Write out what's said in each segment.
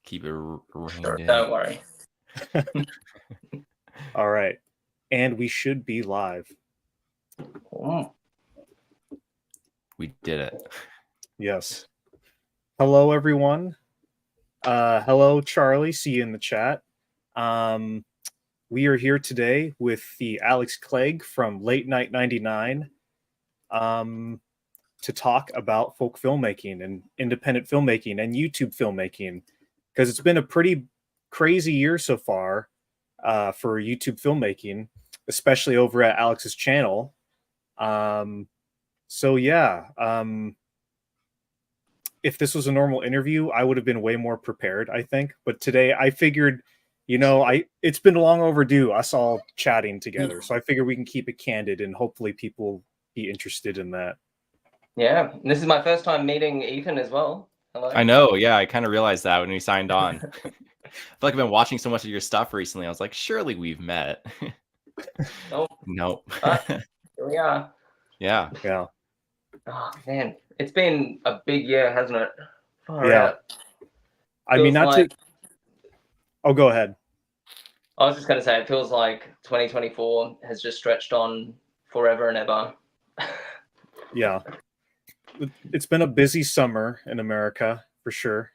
Keep it reined Sure, in. don't worry. All right. And we should be live. We did it. Yes. Hello, everyone. Hello, Charlie. See you in the chat. We are here today with the Alex Clegg from Late Night 99 to talk about folk filmmaking and independent filmmaking and YouTube filmmaking, because it's been a pretty crazy year so far for YouTube filmmaking, especially over at Alex's channel. If this was a normal interview, I would have been way more prepared, I think. But today I figured, it's been long overdue, us all chatting together. So I figured we can keep it candid and hopefully people will be interested in that. Yeah, and this is my first time meeting Ethan as well. Hello. I know, yeah, I kind of realized that when we signed on. I feel like I've been watching so much of your stuff recently. I was like, surely we've met. Nope. Here we are. Yeah. Oh man, it's been a big year, hasn't it? Far out. I mean, Oh, go ahead. I was just going to say, it feels like 2024 has just stretched on forever and ever. Yeah. It's been a busy summer in America, for sure.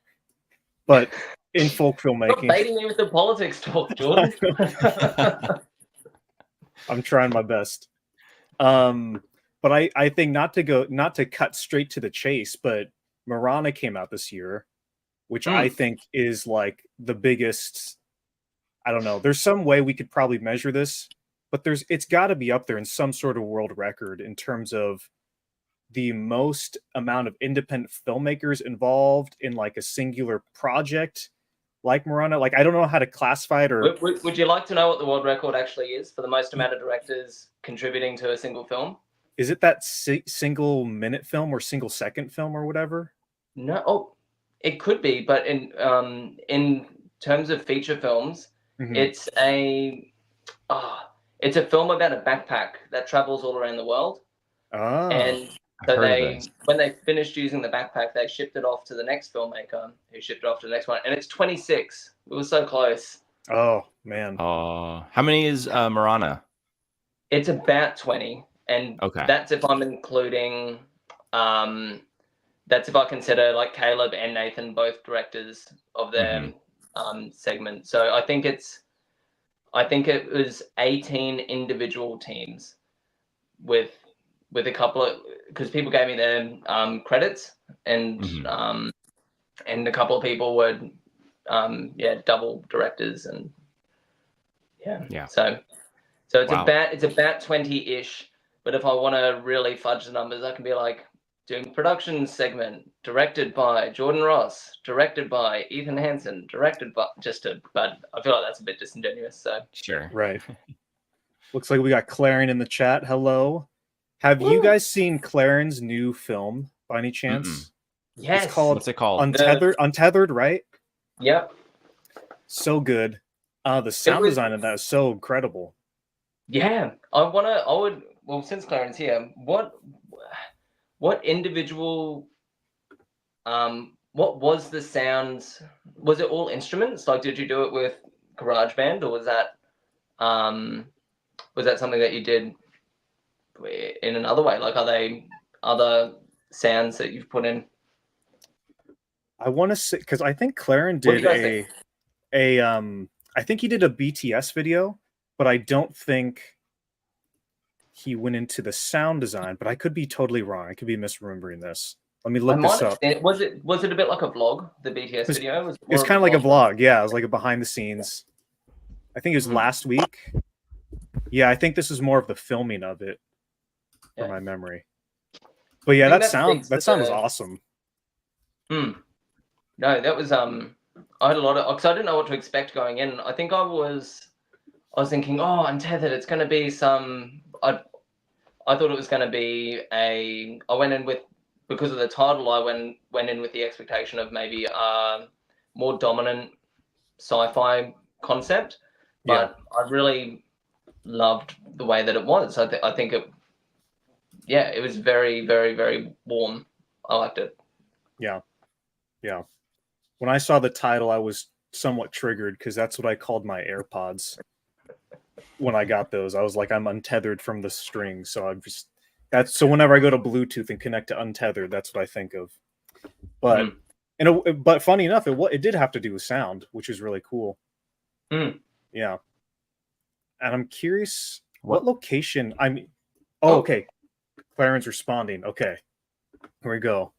But in folk filmmaking... Stop baiting me with the politics talk, Jordan. I'm trying my best. But I think not to cut straight to the chase, but Marana came out this year, which I think is like the biggest... I don't know. There's some way we could probably measure this, but it's got to be up there in some sort of world record in terms of the most amount of independent filmmakers involved in like a singular project like Marana. Like, I don't know how to classify it. Or would you like to know what the world record actually is for the most amount of directors contributing to a single film? Is it that single minute film or single second film or whatever? No, it could be, but in terms of feature films, it's a film about a backpack that travels all around the world. And so when they finished using the backpack, they shipped it off to the next filmmaker, who shipped it off to the next one, and it's 26. It was so close. Oh man. How many is Marana? It's about 20, and that's if I'm including. That's if I consider like Caleb and Nathan both directors of their segment. So I think it was 18 individual teams with a couple of, because people gave me their credits, and a couple of people were double directors, and so it's about 20-ish. But if I want to really fudge the numbers, I can be like doing production segment directed by Jordan Ross, directed by Ethan Hansen, directed by but I feel like that's a bit disingenuous. So sure, right. Looks like we got Claren in the chat. Hello. Have you guys seen Claren's new film by any chance? Yes. What's it called? Untethered, right? Yep. So good. The sound design of that is so incredible. Yeah. Well, since Claren's here, what individual what was the sounds? Was it all instruments? Like, did you do it with GarageBand, or was that something that you did in another way? Like, are they other sounds that you've put in? I want to say, because I think Claren did I think he did a BTS video, but I don't think he went into the sound design. But I could be totally wrong. I could be misremembering this. Let me look this up. Was it a bit like a vlog, the BTS video? It was kind of like a vlog. Yeah, it was like a behind the scenes. I think it was last week. Yeah, I think this is more of the filming of it from my memory. But yeah, that sound was awesome. No, that was I had a lot of, because I didn't know what to expect going in. I think I was thinking, Untethered, it's going to be some. I thought it was going to be I went in with, because of the title, I went in with the expectation of maybe a more dominant sci-fi concept, but I really loved the way that it was. I think it was very, very, very warm. I liked it. Yeah. when I saw the title, I was somewhat triggered because that's what I called my AirPods when I got those. I was like, I'm untethered from the string, so I'm just so whenever I go to Bluetooth and connect to untethered, that's what I think of. But but funny enough, it did have to do with sound, which is really cool. Yeah, and I'm curious what location. I mean, okay. Claren's responding. Okay, here we go.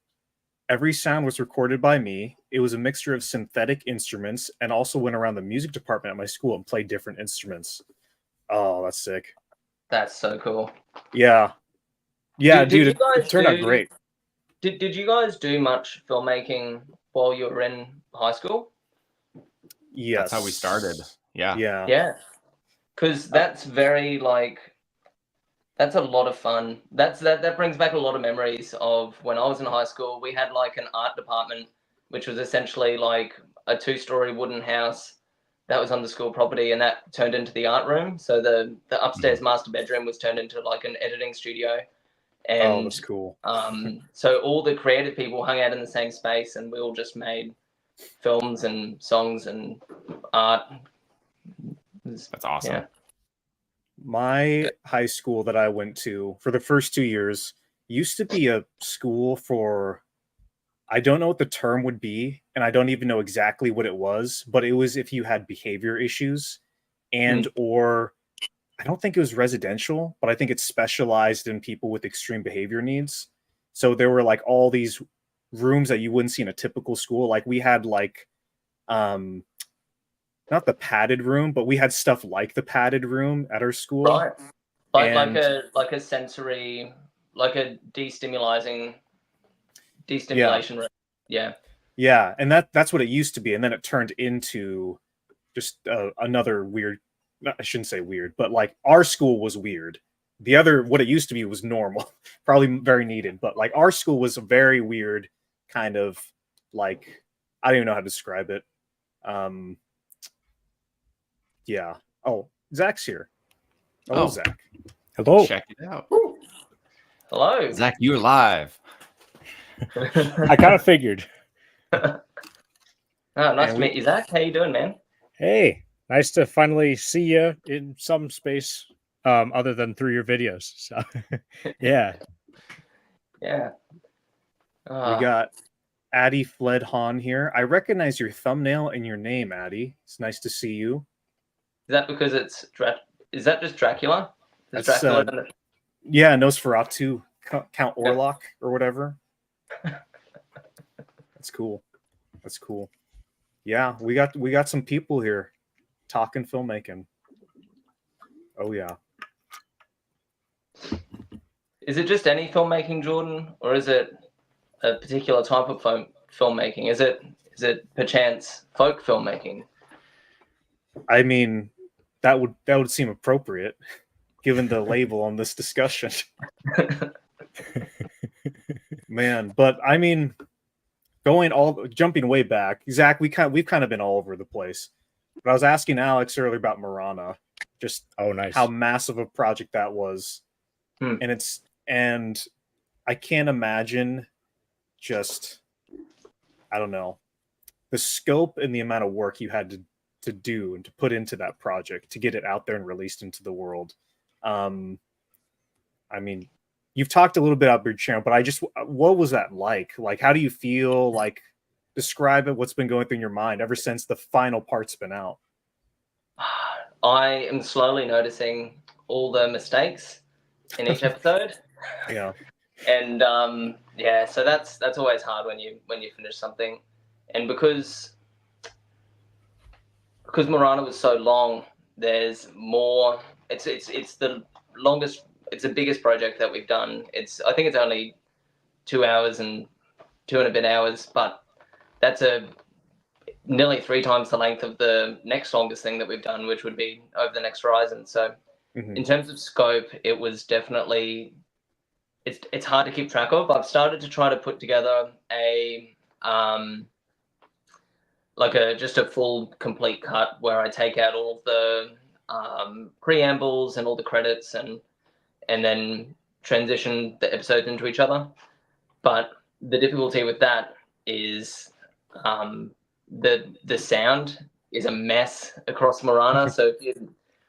Every sound was recorded by me. It was a mixture of synthetic instruments, and also went around the music department at my school and played different instruments. Oh, that's sick. That's so cool. Yeah. Yeah, dude, it turned out great. Did you guys do much filmmaking while you were in high school? Yes. That's how we started. Yeah. Yeah. Yeah. Because that's very like, that's a lot of fun. That brings back a lot of memories of when I was in high school. We had like an art department, which was essentially like a 2-story wooden house that was on the school property, and that turned into the art room. So the upstairs master bedroom was turned into like an editing studio. And that's cool. So all the creative people hung out in the same space, and we all just made films and songs and art. That's awesome. Yeah. My high school that I went to for the first 2 years used to be a school for, I don't know what the term would be, and I don't even know exactly what it was, but it was if you had behavior issues and or I don't think it was residential, but I think it's specialized in people with extreme behavior needs. So there were like all these rooms that you wouldn't see in a typical school. Like we had like not the padded room, but we had stuff like the padded room at our school. Right. Like a sensory, like a destimulation room. Yeah. Yeah, and that's what it used to be, and then it turned into just another weird. I shouldn't say weird, but like our school was weird. The other, what it used to be, was normal, probably very needed, but like our school was a very weird kind of like, I don't even know how to describe it. Yeah. Oh, Zach's here. Hello, Zach. Hello. Check it out. Hello, Zach. You're live. I kind of figured. Nice to meet you, Zach. How you doing, man? Hey, nice to finally see you in some space other than through your videos. So, yeah. Yeah. We got Addie Fled Han here. I recognize your thumbnail and your name, Addie. It's nice to see you. Is that because it's is that just Dracula? That's, Dracula yeah, Nosferatu, Count Orlok or whatever. That's cool. That's cool. Yeah, we got some people here talking filmmaking. Oh yeah. Is it just any filmmaking, Jordan, or is it a particular type of filmmaking? Is it perchance folk filmmaking? I mean, that would seem appropriate given the label on this discussion. Man, but I mean, jumping way back, Zach, we've kind of been all over the place. But I was asking Alex earlier about Marana, just nice. How massive a project that was. And I can't imagine just, I don't know, the scope and the amount of work you had to do and to put into that project to get it out there and released into the world. I mean, you've talked a little bit about your channel, but what was that like? Like, how do you feel? Like, describe it. What's been going through your mind ever since the final part's been out? I am slowly noticing all the mistakes in each episode. Yeah. And so that's always hard when you finish something, and because Marana was so long, there's more. It's the longest. It's the biggest project that we've done. I think it's only 2 hours and 2 and a bit hours, but that's nearly 3 times the length of the next longest thing that we've done, which would be Over the Next Horizon. So in terms of scope, it was definitely, it's hard to keep track of. I've started to try to put together just a full complete cut where I take out all of the preambles and all the credits and then transition the episodes into each other. But the difficulty with that is the sound is a mess across Marana. So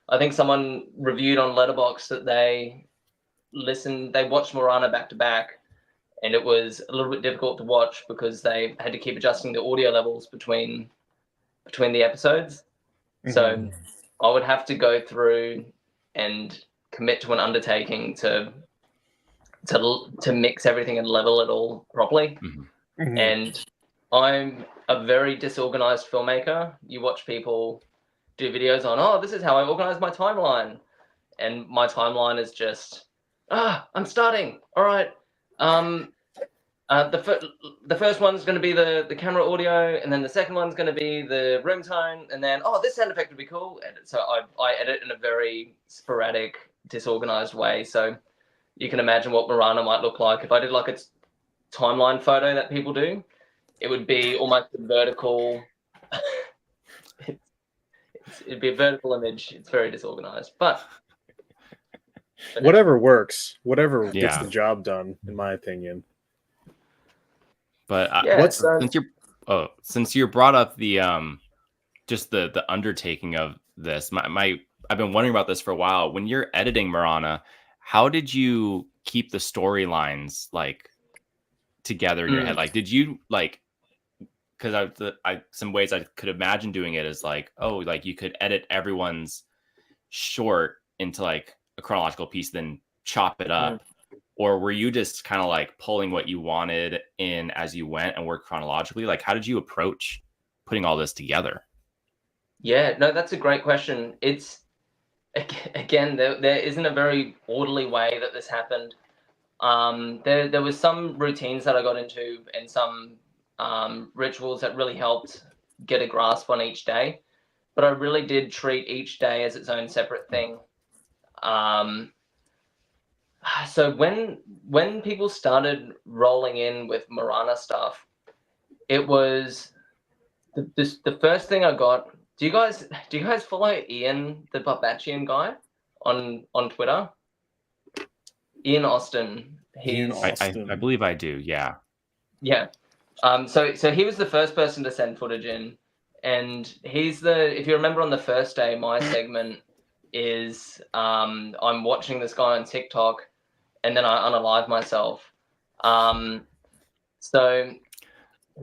I think someone reviewed on Letterboxd that they watched Marana back to back, and it was a little bit difficult to watch because they had to keep adjusting the audio levels between the episodes. So I would have to go through and commit to an undertaking to mix everything and level it all properly. And I'm a very disorganized filmmaker. You watch people do videos on, oh, this is how I organize my timeline. And my timeline is just, I'm starting. All right. The first one's going to be the camera audio, and then the second one's going to be the room tone, and then, this sound effect would be cool. And so I edit in a very sporadic, disorganized way. So you can imagine what Marana might look like. If I did like a timeline photo that people do, it would be almost a vertical. It'd be a vertical image. It's very disorganized, but whatever works, whatever gets the job done, in my opinion. But since you brought up the just the undertaking of this, I've been wondering about this for a while. When you're editing Marana, how did you keep the storylines like together in your head? Like, did you like? Because some ways I could imagine doing it is like, like you could edit everyone's short into like a chronological piece, then chop it up. Or were you just kind of like pulling what you wanted in as you went and work chronologically? Like, how did you approach putting all this together? Yeah, no, that's a great question. It's, again, there isn't a very orderly way that this happened. There was some routines that I got into and some rituals that really helped get a grasp on each day. But I really did treat each day as its own separate thing. So when people started rolling in with Marana stuff, it was the first thing I got. Do you guys follow Ian, the Barbachian guy, on Twitter? Ian Austin. I believe I do. Yeah. Yeah. So he was the first person to send footage in, and if you remember on the first day, my segment is I'm watching this guy on TikTok, and then I unalive myself. So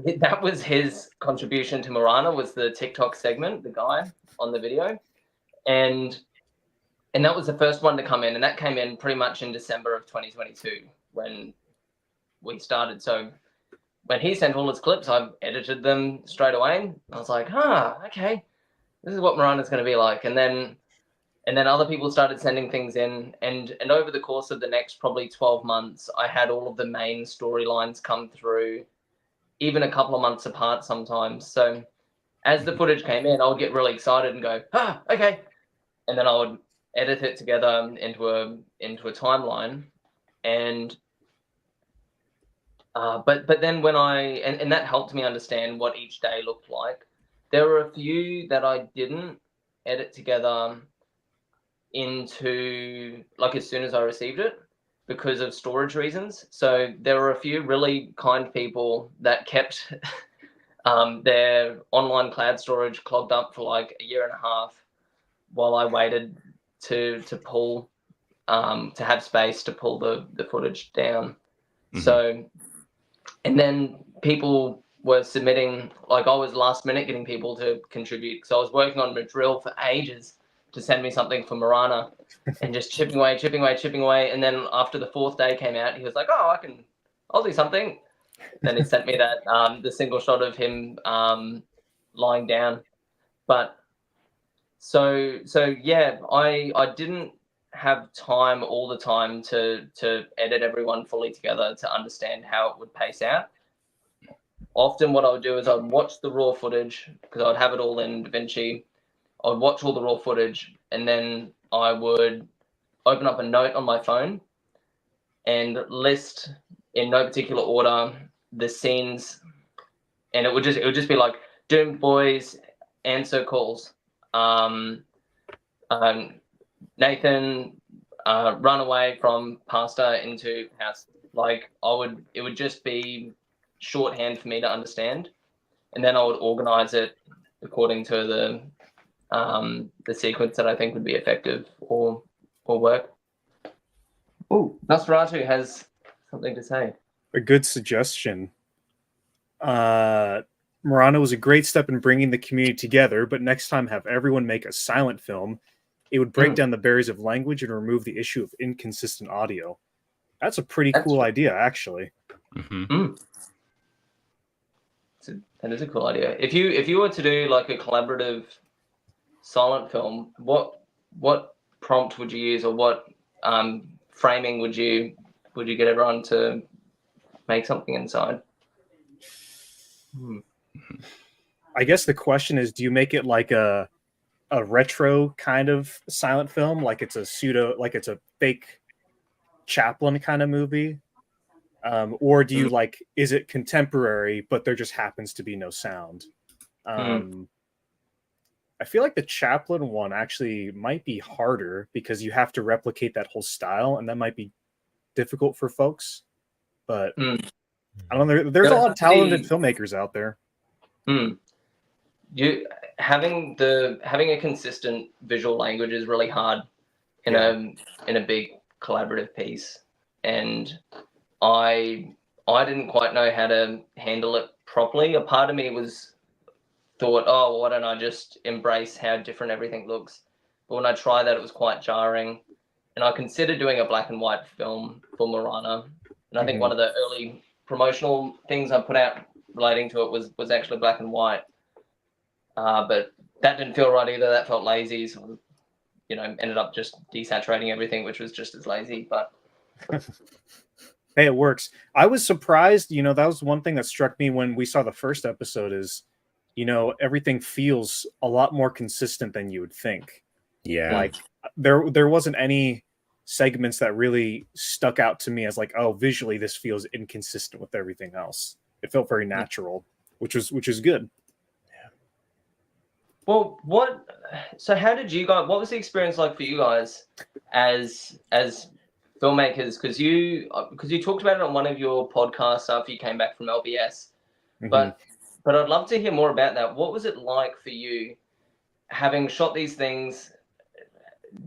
that was his contribution to Marana, was the TikTok segment, the guy on the video, and that was the first one to come in, and that came in pretty much in December of 2022 when we started. So when he sent all his clips, I edited them straight away. I was like, okay, this is what Marana's going to be like. And then other people started sending things in, and over the course of the next probably 12 months, I had all of the main storylines come through, even a couple of months apart sometimes. So as the footage came in, I would get really excited and go, okay. And then I would edit it together into a timeline. And but then when and that helped me understand what each day looked like. There were a few that I didn't edit together into like as soon as I received it because of storage reasons. So there were a few really kind people that kept their online cloud storage clogged up for like a year and a half while I waited to pull to have space to pull the footage down. So, and then people were submitting, like I was last minute getting people to contribute. So I was working on Madrill for ages to send me something for Marana and just chipping away. And then after the fourth day came out, he was like, I'll do something. Then he sent me that, the single shot of him lying down. But so yeah, I didn't have time all the time to edit everyone fully together to understand how it would pace out. Often what I would do is I'd watch the raw footage because I'd have it all in DaVinci. I would watch all the raw footage, and then I would open up a note on my phone and list in no particular order the scenes, and it would just be like Doomed Boys, answer calls, Nathan run away from pastor into house. Like it would just be shorthand for me to understand. and then I would organize it according to the sequence that I think would be effective or work. Oh, Nosferatu has something to say. A good suggestion. Murana was a great step in bringing the community together, but next time have everyone make a silent film. It would break down the barriers of language and remove the issue of inconsistent audio. That's a pretty cool idea, actually. Mm-hmm. That is a cool idea. If you were to do like a collaborative silent film, what prompt would you use, or what framing would you get everyone to make something inside? I guess the question is, do you make it like a retro kind of silent film, like it's a fake Chaplin kind of movie, or do you is it contemporary but there just happens to be no sound? I feel like the Chaplin one actually might be harder because you have to replicate that whole style, and that might be difficult for folks. But I don't know. There's a lot of talented filmmakers out there. Having a consistent visual language is really hard in a big collaborative piece, and I didn't quite know how to handle it properly. A part of me thought, oh, well, why don't I just embrace how different everything looks? But when I tried that, it was quite jarring, and I considered doing a black and white film for Murana, and I think one of the early promotional things I put out relating to it was actually black and white. But that didn't feel right either. That felt lazy. So, ended up just desaturating everything, which was just as lazy. But hey, it works. I was surprised. That was one thing that struck me when we saw the first episode is, everything feels a lot more consistent than you would think. Yeah. Like there wasn't any segments that really stuck out to me as like, oh, visually this feels inconsistent with everything else. It felt very natural, which is good. Well, so how did you guys, what was the experience like for you guys as filmmakers? Because you talked about it on one of your podcasts after you came back from LBS, but I'd love to hear more about that. What was it like for you, having shot these things,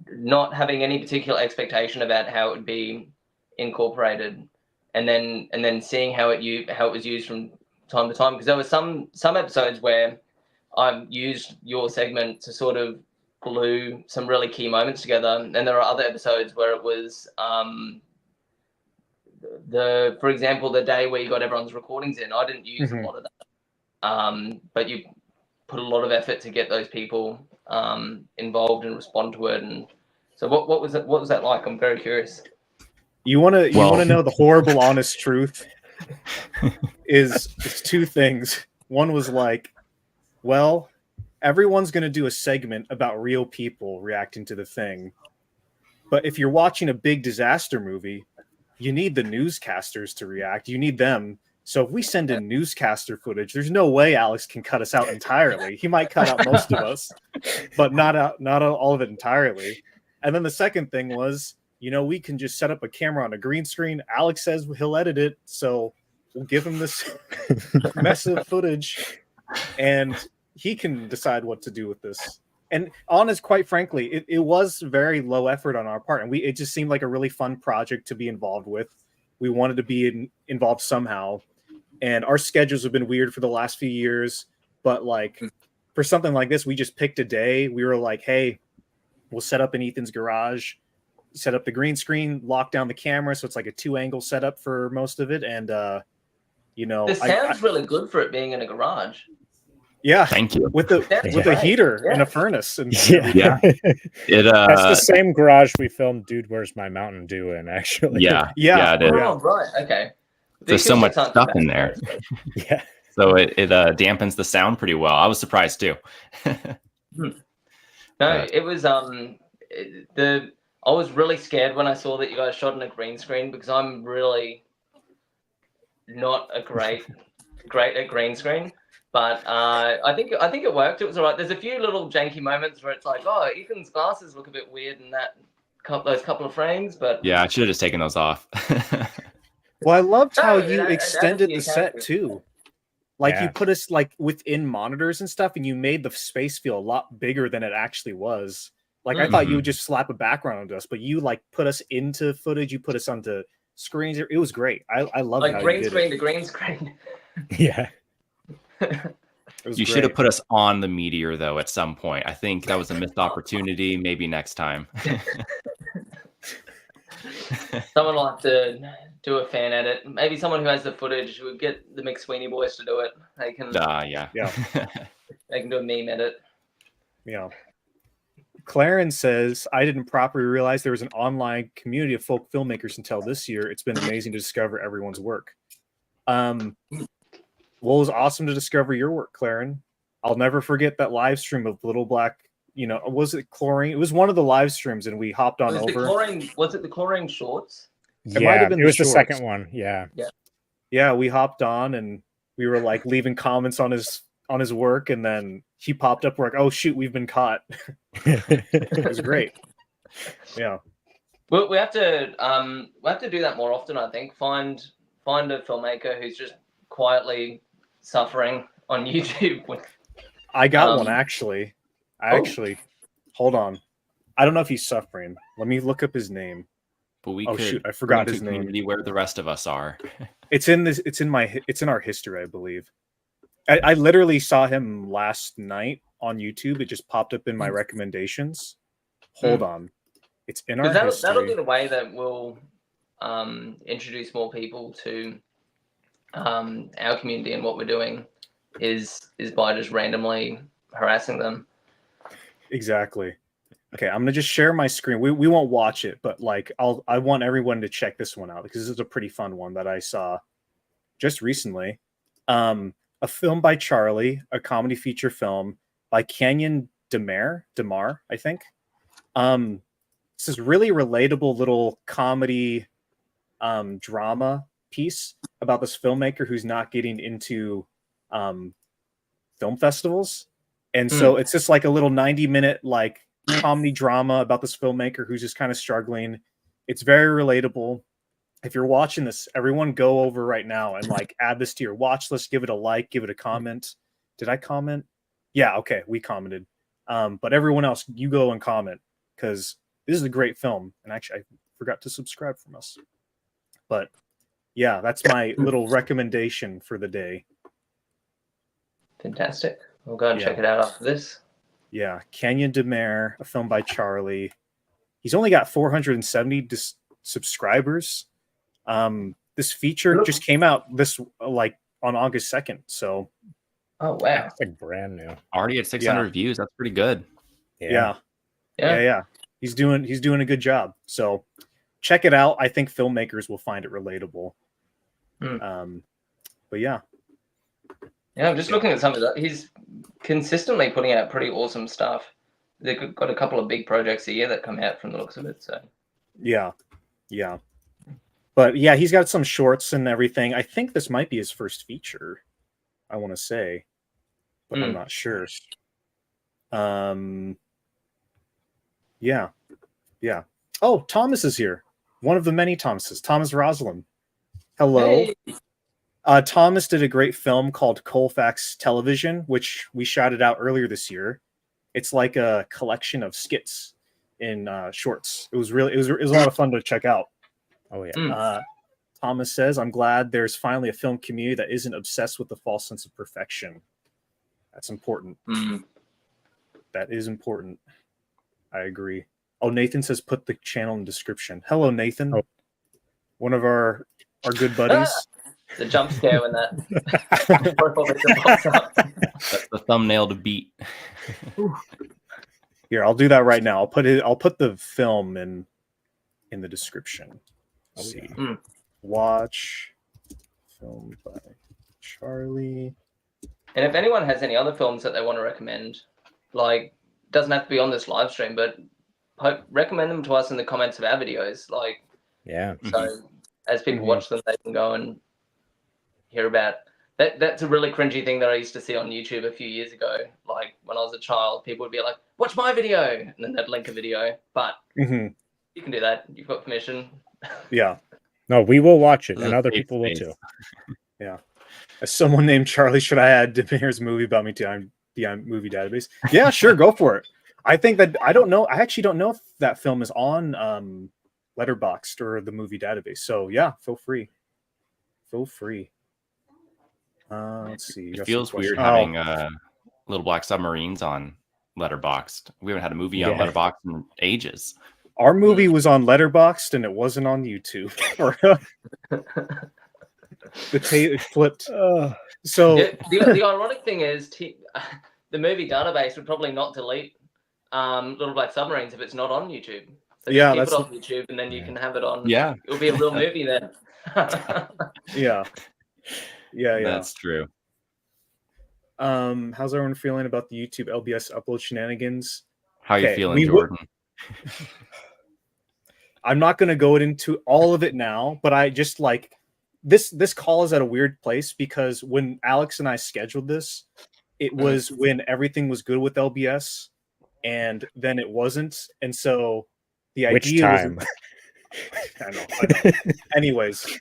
not having any particular expectation about how it would be incorporated, and then seeing how it was used from time to time? Because there were some episodes where I used your segment to sort of glue some really key moments together, and there are other episodes where it was for example, the day where you got everyone's recordings in. I didn't use a lot of that, but you put a lot of effort to get those people involved and respond to it. And so, what was that like? I'm very curious. You want to know the horrible, honest truth? Is two things. One was like, well, everyone's going to do a segment about real people reacting to the thing. But if you're watching a big disaster movie, you need the newscasters to react. You need them. So if we send in newscaster footage, there's no way Alex can cut us out entirely. He might cut out most of us, but not all of it entirely. And then the second thing was, we can just set up a camera on a green screen. Alex says he'll edit it, so we'll give him this mess of footage, and he can decide what to do with this. And quite frankly, it was very low effort on our part, and it just seemed like a really fun project to be involved with. We wanted to be involved somehow, and our schedules have been weird for the last few years. But for something like this, we just picked a day. We were like, hey, we'll set up in Ethan's garage, set up the green screen, lock down the camera, so it's like a 2-angle setup for most of it. And the sound's really good for it being in a garage. Yeah, thank you. With a heater and a furnace, and yeah. That's the same garage we filmed "Dude, Where's My Mountain Dew" in, actually. Yeah, it is. Oh, right, okay. There's so much stuff in there. Yeah. So it dampens the sound pretty well. I was surprised too. No, it was I was really scared when I saw that you guys shot in a green screen, because I'm really not great at green screen. But I think it worked. It was all right. There's a few little janky moments where it's like, oh, Ethan's glasses look a bit weird in those couple of frames. But yeah, I should have just taken those off. Well, I loved how you extended the set too. Like Yeah. you put us like within monitors and stuff, and you made the space feel a lot bigger than it actually was. Like I thought you would just slap a background onto us, but you like put us into footage. You put us onto screens. It was great. I love Like how green you did screen it. to green screen. Yeah. It was You should have great. put us on the meteor though at some point. I think that was a missed opportunity. Maybe next time. Someone will have to do a fan edit. Maybe someone who has the footage would get the McSweeney boys to do it. They can Yeah. they can do a meme edit. Yeah. Clarence says, I didn't properly realize there was an online community of folk filmmakers until this year. It's been amazing to discover everyone's work. Well, it was awesome to discover your work, Claren. I'll never forget that live stream of Little Black, was it Chlorine? It was one of the live streams, and we hopped on over. Was it the Chlorine shorts? It might have been it was the shorts. second one. Yeah. Yeah, we hopped on and we were like leaving comments on his work, and then he popped up. We're like, oh shoot, we've been caught. It was great. Yeah. We have to do that more often. I think find a filmmaker who's just quietly suffering on YouTube. I got one actually. Hold on. I don't know if he's suffering. Let me look up his name. But we shoot, I forgot his name. Community where the rest of us are. It's in our history, I believe. I literally saw him last night on YouTube. It just popped up in my recommendations. Hold on. It's in our history. That'll be the way that we'll introduce more people to our community and what we're doing is by just randomly harassing them. Exactly. Okay, I'm gonna just share my screen. We won't watch it, but like I want everyone to check this one out because this is a pretty fun one that I saw just recently. A film by Charlie, a comedy feature film by Canyon Demar, I think. This is really relatable little comedy drama piece about this filmmaker who's not getting into film festivals. And so it's just like a little 90-minute like comedy drama about this filmmaker who's just kind of struggling. It's very relatable. If you're watching this, everyone go over right now and like add this to your watch list, give it a like, give it a comment. Did I comment? Yeah, okay, we commented. But everyone else, you go and comment because this is a great film. And actually, I forgot to subscribe from us. But yeah, that's my little recommendation for the day. Fantastic. We'll go and check it out after this. Yeah, Canyon Demare, a film by Charlie. He's only got 470 subscribers. This feature just came out on August 2nd. So, oh wow, it's like brand new. Already at 600 views. That's pretty good. Yeah. He's doing a good job. So, check it out. I think filmmakers will find it relatable. But yeah. Yeah, I'm just looking at some of that. He's consistently putting out pretty awesome stuff. They've got a couple of big projects a year that come out from the looks of it. So yeah. But yeah, he's got some shorts and everything. I think this might be his first feature, I want to say, but I'm not sure. Yeah. Oh, Thomas is here. One of the many Thomases. Thomas Roslin. Hello. Hey. Thomas did a great film called Colfax Television, which we shouted out earlier this year. It's like a collection of skits in shorts. It was a lot of fun to check out. Oh yeah. Thomas says, "I'm glad there's finally a film community that isn't obsessed with the false sense of perfection." That's important. That is important. I agree. Oh, Nathan says, "Put the channel in description." Hello, Nathan. Oh. One of our good buddies. The jump scare when that purple picture pops up. That's the thumbnail to beat. Here, I'll do that right now. I'll put the film in the description. Let's see. Watch film by Charlie. And if anyone has any other films that they want to recommend, like doesn't have to be on this live stream, but recommend them to us in the comments of our videos. Like, yeah. So as people watch them, they can go and hear about that. That's a really cringy thing that I used to see on YouTube a few years ago. Like when I was a child, people would be like, "Watch my video," and then they'd link a video. But you can do that. You've got permission. Yeah. No, we will watch it, and other people will too. Yeah. As someone named Charlie, should I add Demir's movie about me to the movie database? Yeah, sure, go for it. I think that I don't know. I actually don't know if that film is on Letterboxd or the movie database. So yeah, feel free. Feel free. Let's see. It feels weird Oh, having Little Black Submarines on Letterboxd. We haven't had a movie on Yeah. Letterboxd in ages. our movie was on Letterboxd and it wasn't on YouTube. It flipped. So the ironic thing is, the movie database would probably not delete Little Black Submarines if it's not on YouTube. So Yeah, just keep that's it on YouTube, and then you can have it on. Yeah. It'll be a real movie then. yeah. That's true. How's everyone feeling about the YouTube LBS upload shenanigans? How are you Okay, feeling, Jordan? I'm not going to go into all of it now, but I just like this call is at a weird place because when Alex and I scheduled this, it was when everything was good with LBS, and then it wasn't, and so the idea was. I know. Anyways,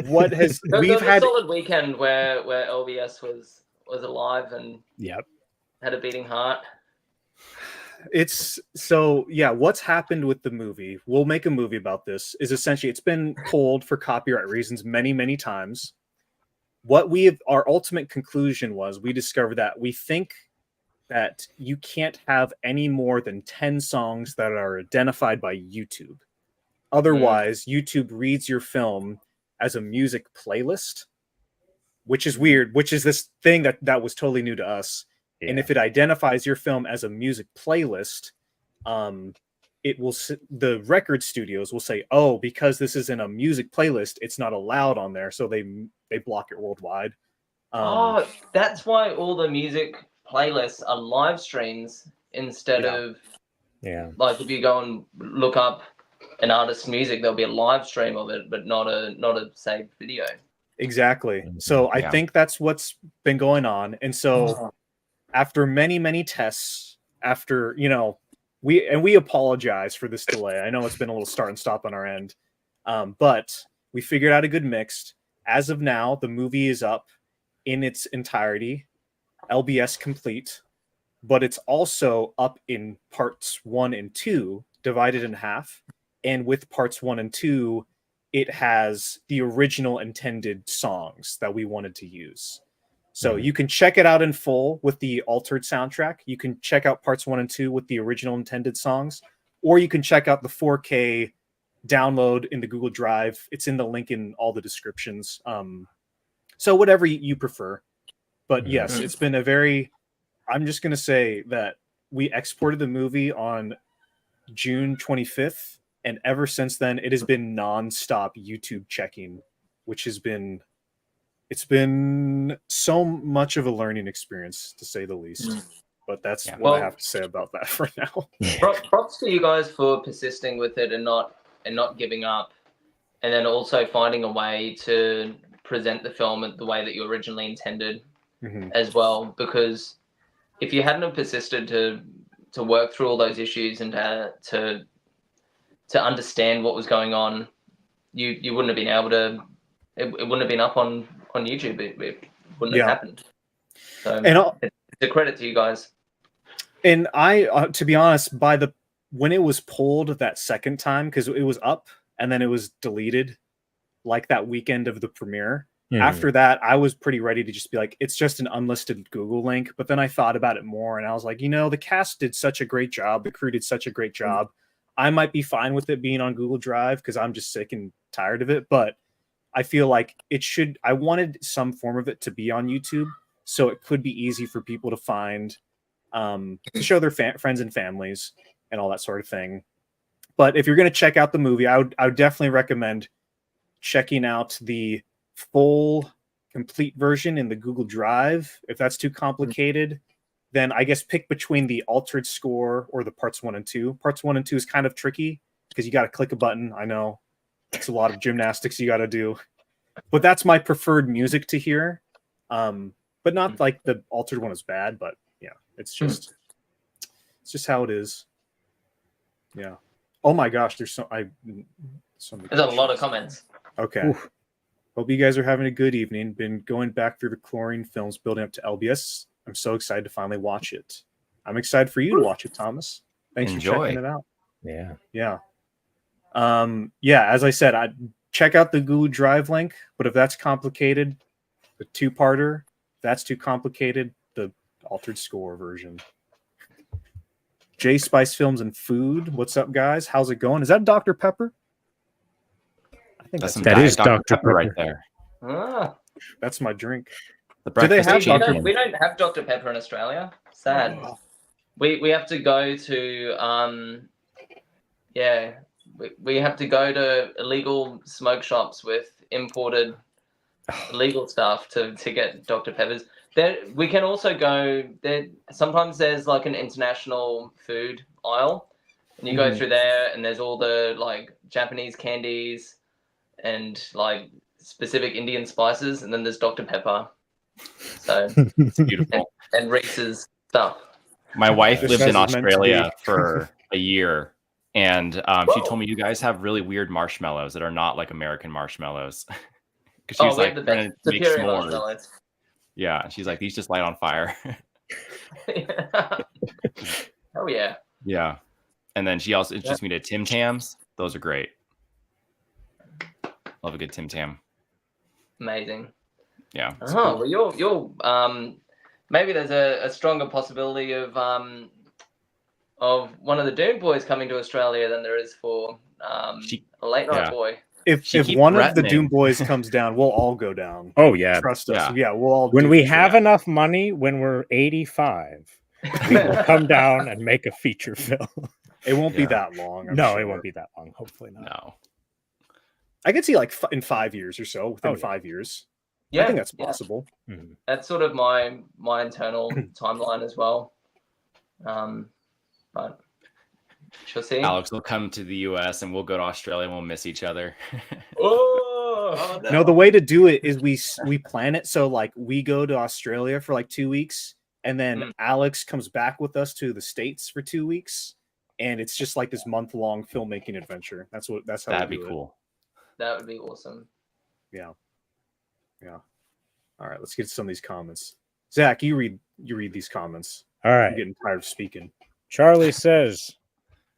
what has we've had a solid weekend where LBS was alive and had a beating heart. It's so what's happened with the movie, we'll make a movie about this, is essentially it's been pulled for copyright reasons many times. Our ultimate conclusion was we discovered that we think that you can't have any more than 10 songs that are identified by YouTube. Otherwise, YouTube reads your film as a music playlist, which is weird, which is this thing that was totally new to us. Yeah. And if it identifies your film as a music playlist, it will, the record studios will say, oh, because this is in a music playlist, it's not allowed on there. So they block it worldwide. That's why all the music playlists are live streams instead of like if you go and look up an artist's music, there'll be a live stream of it, but not a saved video. Exactly. So I think that's what's been going on. And so after many tests, after, we apologize for this delay. I know it's been a little start and stop on our end. But we figured out a good mix. As of now, the movie is up in its entirety, LBS complete, but it's also up in parts 1 and 2, divided in half. And with parts 1 and 2, it has the original intended songs that we wanted to use. So you can check it out in full with the altered soundtrack. You can check out parts 1 and 2 with the original intended songs, or you can check out the 4K download in the Google Drive. It's in the link in all the descriptions. So whatever you prefer. But yes, it's been I'm just going to say that we exported the movie on June 25th. And ever since then, it has been nonstop YouTube checking, which has been, it's been so much of a learning experience, to say the least. But that's what I have to say about that for now. Props to you guys for persisting with it and not giving up, and then also finding a way to present the film the way that you originally intended as well. Because if you hadn't have persisted to work through all those issues and to understand what was going on, you wouldn't have been able to. It wouldn't have been up on YouTube. It wouldn't have happened. So it's a credit to you guys. And I, to be honest, when it was pulled that second time, because it was up and then it was deleted, like that weekend of the premiere. After that, I was pretty ready to just be like, it's just an unlisted Google link. But then I thought about it more, and I was like, the cast did such a great job. The crew did such a great job. I might be fine with it being on Google Drive because I'm just sick and tired of it. But I feel like I wanted some form of it to be on YouTube, so it could be easy for people to find, to show their friends and families and all that sort of thing. But if you're going to check out the movie, I would definitely recommend checking out the full complete version in the Google Drive. If that's too complicated, then I guess pick between the altered score or the parts 1 and 2. Parts 1 and 2 is kind of tricky because you got to click a button. I know it's a lot of gymnastics you got to do, but that's my preferred music to hear. But not like the altered one is bad, but it's just how it is. Yeah. Oh my gosh, there's so many. There's a lot of comments. Okay. Oof. Hope you guys are having a good evening. Been going back through the chlorine films building up to LBS. I'm so excited to finally watch it. I'm excited for you to watch it, Thomas. Thanks for checking it out. Yeah. Yeah. Yeah, as I said, I check out the Google Drive link, but if that's complicated, the two-parter, that's too complicated, the altered score version. J Spice Films and Food. What's up, guys? How's it going? Is that Dr. Pepper? I think That's some that is Dr. Dr. Pepper right there. Ah. That's my drink. The Do they breakfast have champion. We don't have Dr. Pepper in Australia. Sad. Oh. We have to go to we have to go to illegal smoke shops with imported illegal stuff to get Dr. Peppers. There we can also go there. Sometimes there's like an international food aisle, and you go through there, and there's all the like Japanese candies and like specific Indian spices, and then there's Dr. Pepper. So It's beautiful. and Reese's stuff. My wife This lived guy's in meant to be. Australia for a year, and she told me you guys have really weird marshmallows that are not like American marshmallows. Because she's we like have the trying best to make superior s'mores. marshmallows. Yeah, she's like, these just light on fire. Oh yeah. Yeah. And then she also introduced me to Tim Tams. Those are great. Love a good Tim Tam. Amazing. Yeah. Oh, well, you're maybe there's a stronger possibility of one of the Doom Boys coming to Australia than there is for a late night boy. If keeps one of the threatening. Doom Boys comes down, we'll all go down. Oh yeah. Trust us. Yeah. Yeah, we'll all. When do we it. have enough money, when we're 85, we will come down and make a feature film. It won't be Yeah. that long. I'm No, sure. it won't be that long. Hopefully not. No. I could see like in 5 years or so. Within Oh, yeah. 5 years, Yeah, I think that's yeah. possible. Mhm. That's sort of my internal timeline as well. But she'll see. Alex will come to the US and we'll go to Australia and we'll miss each other. Oh no. No, the way to do it is we plan it so like we go to Australia for like 2 weeks, and then Alex comes back with us to the States for 2 weeks, and it's just like this month-long filmmaking adventure. That's how That'd we be do cool. That would be awesome. it. Yeah. All right, let's get to some of these comments. Zach, you read these comments. All I'm right. getting tired of speaking. Charlie says,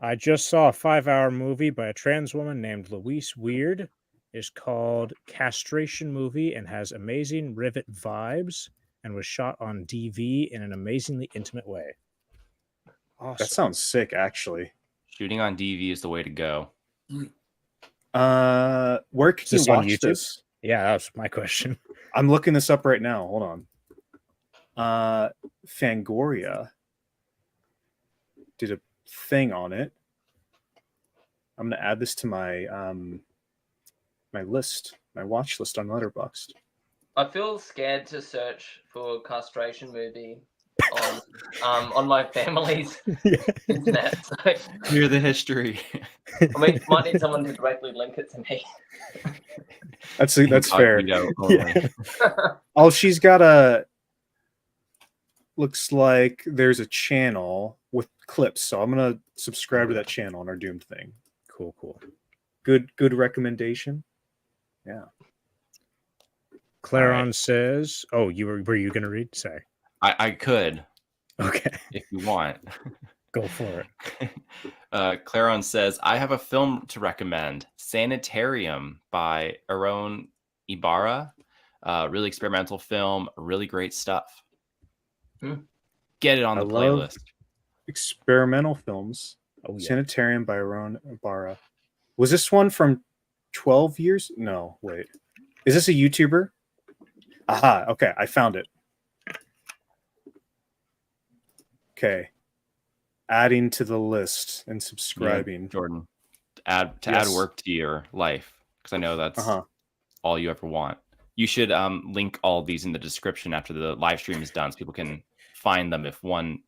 I just saw a 5-hour movie by a trans woman named Louise Weird. It's called Castration Movie and has amazing rivet vibes and was shot on DV in an amazingly intimate way. Awesome. That sounds sick, actually. Shooting on DV is the way to go. Where can this you on watch YouTube? this? Yeah, that was my question. I'm looking this up right now. Hold on. Fangoria did a thing on it. I'm gonna add this to my my list, my watch list on Letterboxd. I feel scared to search for castration movie on my family's internet. So, Hear the history. I mean, might need someone to directly link it to me. That's fair. Yeah. Oh, she's got a. Looks like there's a channel with clips, so I'm gonna subscribe to that channel on our Doomed thing. Cool. Good recommendation. Yeah. Claron says, "Oh, were you going to read? Say, I could okay, if you want. go for it." Claron says, I have a film to recommend, Sanitarium by Aaron Ibarra. Really experimental film, really great stuff. Get it on the playlist. Experimental films. Oh, yeah. Sanitarium by Aaron Ibarra. Was this one from 12 years? No, wait. Is this a YouTuber? Aha, okay, I found it. Okay. Adding to the list and subscribing. Yeah, Jordan, add work to your life, because I know that's all you ever want. You should link all of these in the description after the live stream is done, so people can find them if one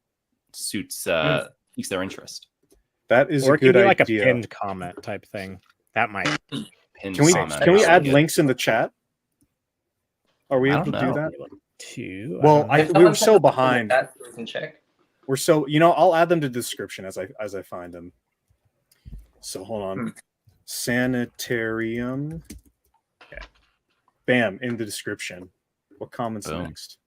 piques their interest. That is or a it can good be like idea. a pinned comment type thing. That might. Pinned Can we comment. add links in the chat? Are we I able to don't do know. that? Well, we were so behind. We can check. We're so I'll add them to the description as I find them. So hold on. Sanitarium. Okay. bam, in the description. What comments Boom. next?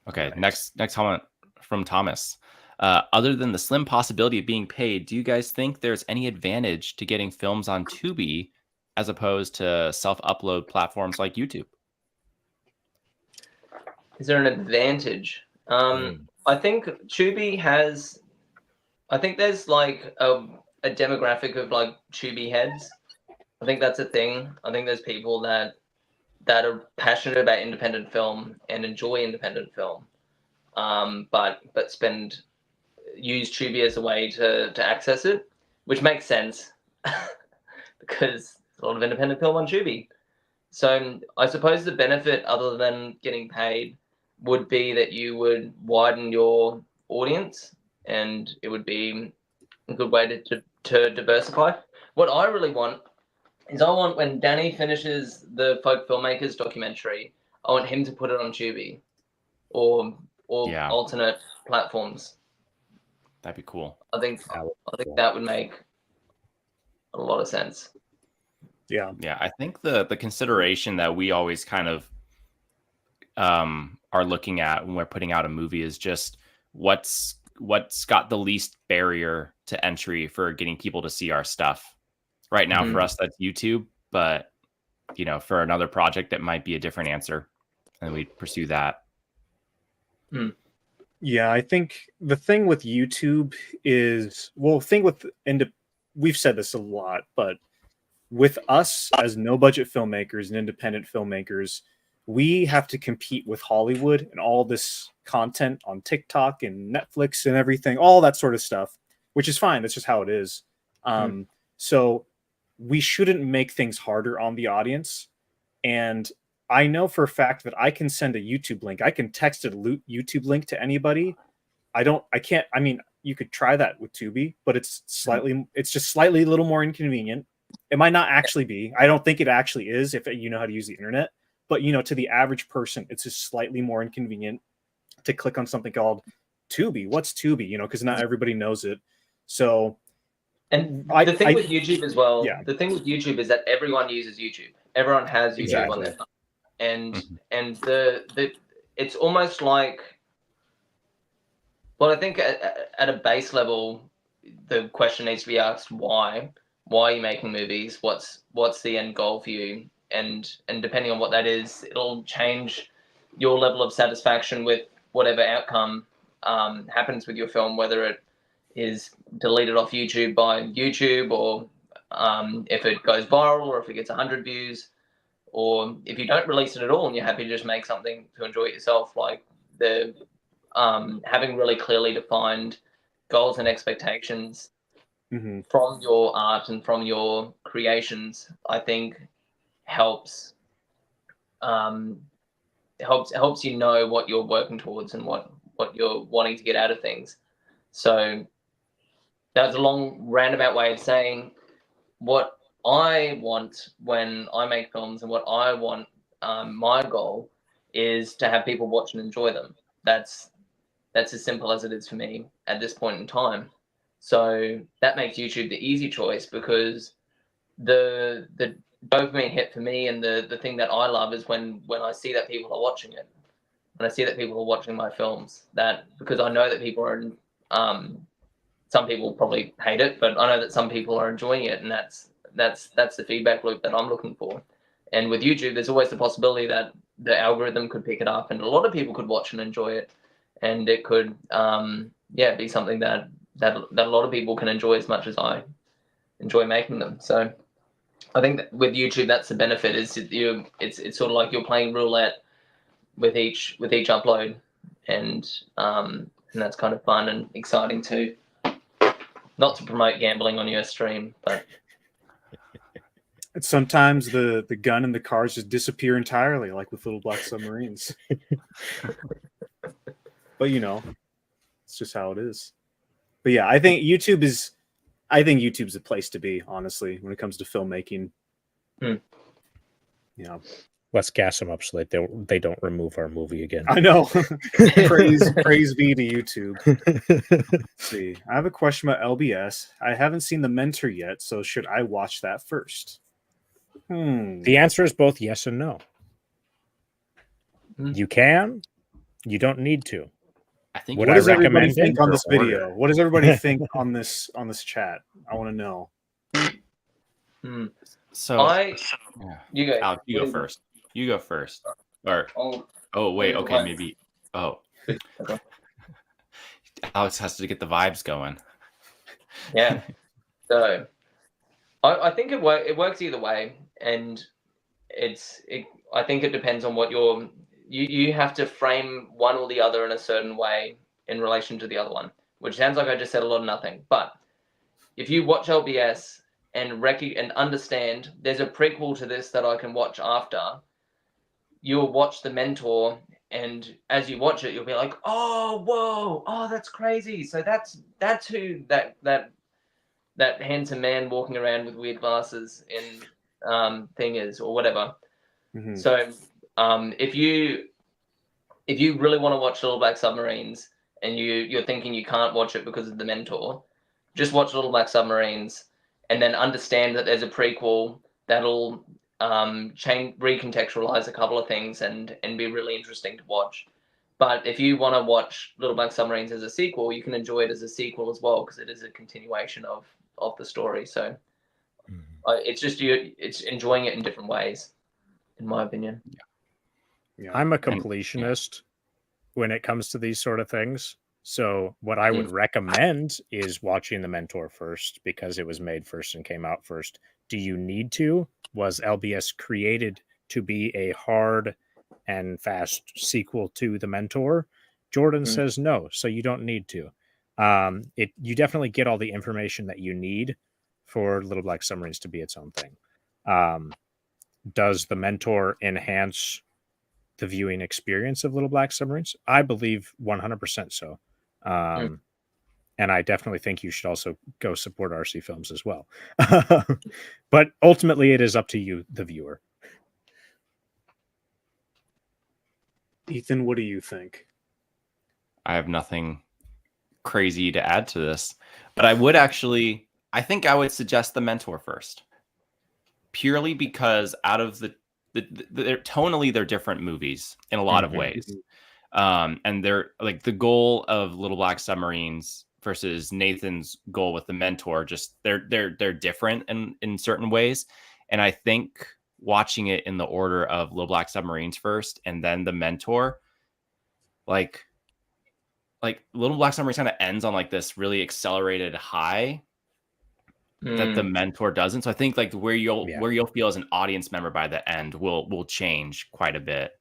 Okay, Nice. next comment from Thomas. Other than the slim possibility of being paid, do you guys think there's any advantage to getting films on Tubi as opposed to self-upload platforms like YouTube? Is there an advantage? I think Tubi has. I think there's like a demographic of like Tubi heads. I think that's a thing. I think there's people that are passionate about independent film and enjoy independent film, but use Tubi as a way to access it, which makes sense because there's a lot of independent film on Tubi. So I suppose the benefit, other than getting paid, would be that you would widen your audience, and it would be a good way to diversify. What I really want is when Danny finishes the Folk Filmmakers documentary, I want him to put it on Tubi or alternate platforms. That'd be cool. I think that would make a lot of sense. Yeah. Yeah, I think the consideration that we always kind of are looking at when we're putting out a movie is just what's got the least barrier to entry for getting people to see our stuff. Right now, for us, that's YouTube, but for another project, that might be a different answer, and we'd pursue that. Yeah, I think the thing with YouTube is, we've said this a lot, but with us as no budget filmmakers and independent filmmakers, we have to compete with Hollywood and all this content on TikTok and Netflix and everything, all that sort of stuff, which is fine. That's just how it is. So we shouldn't make things harder on the audience. And I know for a fact that I can send a YouTube link. I can text a YouTube link to anybody. I mean, you could try that with Tubi, but it's just slightly a little more inconvenient. It might not actually be. I don't think it actually is if you know how to use the internet. But, to the average person, it's just slightly more inconvenient to click on something called Tubi. What's Tubi? Because not everybody knows it. So, and the thing with YouTube as well, the thing with YouTube is that everyone uses YouTube. Everyone has YouTube on their phone. And it's almost like, well, I think at a base level, the question needs to be asked, why? Why are you making movies? What's the end goal for you? And depending on what that is, it'll change your level of satisfaction with whatever outcome happens with your film, whether it is deleted off YouTube by YouTube, or if it goes viral, or if it gets 100 views, or if you don't release it at all and you're happy to just make something to enjoy it yourself. Like the having really clearly defined goals and expectations from your art and from your creations, I think helps you know what you're working towards and what you're wanting to get out of things. So that's a long roundabout way of saying what I want when I make films, and what I want, my goal is to have people watch and enjoy them. That's as simple as it is for me at this point in time. So that makes YouTube the easy choice, because the dopamine hit for me, and the thing that I love is when I see that people are watching it, when I see that people are watching my films, because I know that people are, some people probably hate it, but I know that some people are enjoying it, and that's the feedback loop that I'm looking for. And with YouTube, there's always the possibility that the algorithm could pick it up, and a lot of people could watch and enjoy it, and it could be something that a lot of people can enjoy as much as I enjoy making them. So I think that with YouTube, that's the benefit, is it's sort of like you're playing roulette with each upload, and that's kind of fun and exciting too. Not to promote gambling on your stream, but sometimes the gun and the cars just disappear entirely, like with Little Black Submarines. But it's just how it is. But yeah, I think YouTube's a place to be, honestly, when it comes to filmmaking. Yeah. Let's gas them up so that they don't remove our movie again. I know. praise be to YouTube. Let's see. I have a question about LBS. I haven't seen The Mentor yet, so should I watch that first? The answer is both yes and no. You can. You don't need to. I think. What does everybody think on this video? What does everybody think on this chat? I want to know. So you go. Alex, you go first. You go first. Or wait, okay, maybe. Oh, Alex has to get the vibes going. Yeah. So, I think it works either way, and I think it depends on what you have to frame one or the other in a certain way in relation to the other one, which sounds like I just said a lot of nothing. But if you watch LBS and understand there's a prequel to this that I can watch after, you'll watch The Mentor, and as you watch it, you'll be like, oh, whoa, oh, that's crazy. So that's who that handsome man walking around with weird glasses in thing is, or whatever. So if you really want to watch Little Black Submarines and you're thinking you can't watch it because of The Mentor, just watch Little Black Submarines and then understand that there's a prequel that'll recontextualize a couple of things and be really interesting to watch. But if you want to watch Little Black Submarines as a sequel, you can enjoy it as a sequel as well, because it is a continuation of the story. So it's just it's enjoying it in different ways, in my opinion. Yeah. I'm a completionist when it comes to these sort of things. So what I would recommend is watching The Mentor first, because it was made first and came out first. Do you need to? Was LBS created to be a hard and fast sequel to The Mentor? Jordan says no, so you don't need to. You definitely get all the information that you need for Little Black Submarines to be its own thing. Does The Mentor enhance the viewing experience of Little Black Submarines? I believe 100% so. And I definitely think you should also go support RC Films as well. But ultimately, it is up to you, the viewer. Ethan, what do you think? I have nothing crazy to add to this, but I think I would suggest The Mentor first, purely because out of they're tonally, they're different movies in a lot of ways. And they're like, the goal of Little Black Submarines versus Nathan's goal with The Mentor, just they're different in certain ways. And I think watching it in the order of Little Black Submarines first and then The Mentor, like Little Black Submarines kind of ends on like this really accelerated high that The Mentor doesn't. So I think like where you'll feel as an audience member by the end will change quite a bit.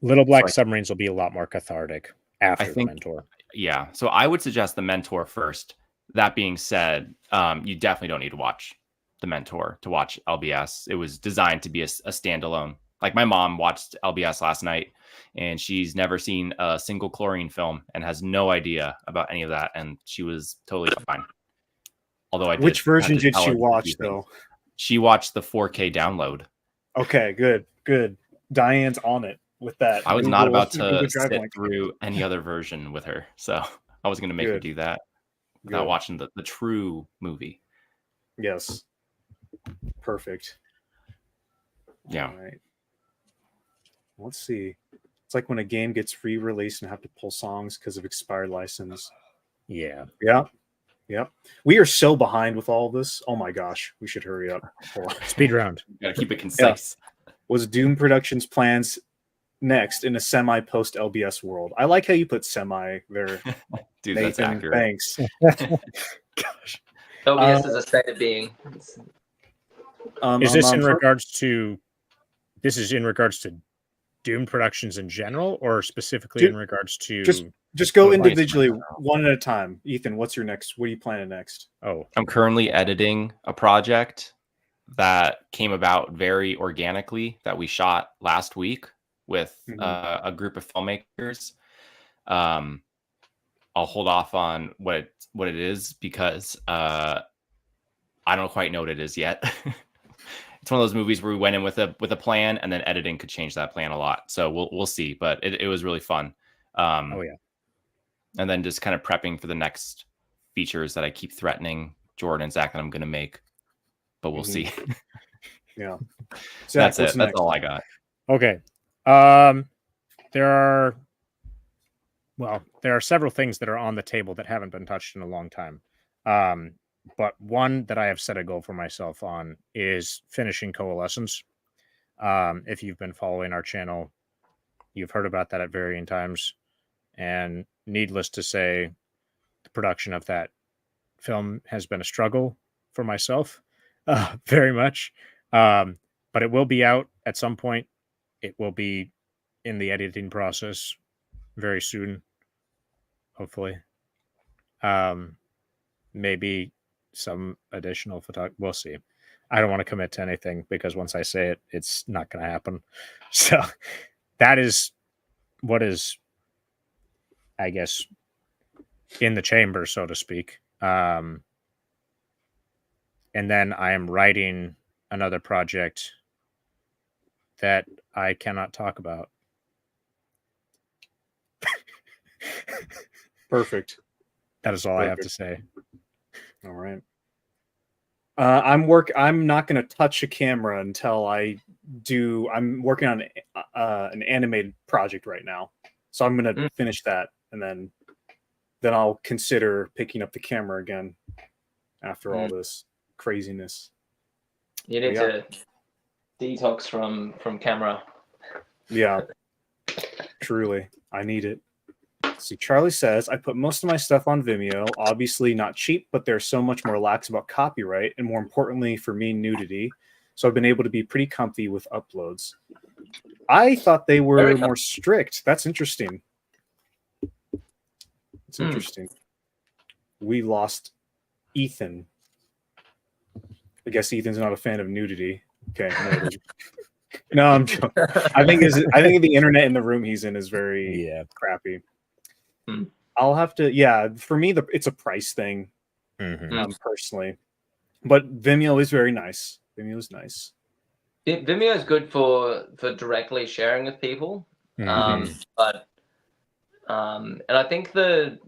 Little Black Submarines will be a lot more cathartic after The Mentor. Yeah. So I would suggest The Mentor first. That being said, you definitely don't need to watch The Mentor to watch LBS. It was designed to be a standalone. Like, my mom watched LBS last night, and she's never seen a single chlorine film and has no idea about any of that. And she was totally fine. Although which version did she watch though? She watched the 4K download. Okay, good. Diane's on it with that. I was not about to sit through any other version with her, so I was going to make her do that without watching the true movie. Yes. Perfect. Yeah. All right. Let's see. It's like when a game gets re-released and have to pull songs because of expired license. Yeah. Yep. We are so behind with all of this. Oh my gosh. We should hurry up. Speed round. Gotta keep it concise. Yeah. Was Doom Productions' plans next in a semi-post LBS world? I like how you put semi there. Dude, Nathan, that's accurate. Thanks. Gosh. LBS is a state of being. Is this in regards to Doom Productions in general, or specifically in regards to just go individually, one at a time? Ethan, what are you planning next? Oh, I'm currently editing a project that came about very organically that we shot last week with a group of filmmakers. I'll hold off on what it is because I don't quite know what it is yet. It's one of those movies where we went in with a plan, and then editing could change that plan a lot. So we'll see. But it was really fun. Oh yeah. And then just kind of prepping for the next features that I keep threatening Jordan and Zach that I'm going to make. But we'll see. Yeah. Zach, That's what's it. That's next? all I got. Okay. There are several things that are on the table that haven't been touched in a long time. But one that I have set a goal for myself on is finishing Coalescence. If you've been following our channel, you've heard about that at varying times. And needless to say, the production of that film has been a struggle for myself, very much. But it will be out at some point. It will be in the editing process very soon, hopefully. Maybe some additional photography. We'll see. I don't want to commit to anything because once I say it, it's not going to happen. So that is what is, I guess, in the chamber, so to speak. And then I am writing another project that I cannot talk about. Perfect. That is all I have to say. All right. I'm not going to touch a camera until I'm working on an animated project right now. So I'm going to finish that, and then I'll consider picking up the camera again after all this craziness. You need to detox from camera. Yeah. Truly. I need it. See, Charlie says, I put most of my stuff on Vimeo, obviously not cheap, but there's so much more lax about copyright, and more importantly for me, nudity. So I've been able to be pretty comfy with uploads. I thought they were more strict. That's interesting. It's interesting. We lost Ethan. I guess Ethan's not a fan of nudity. Okay. No, I'm joking. I think the internet in the room he's in is very crappy. I'll have to, for me, it's a price thing, personally. But Vimeo is very nice. Vimeo is nice. Vimeo is good for directly sharing with people, but and I think the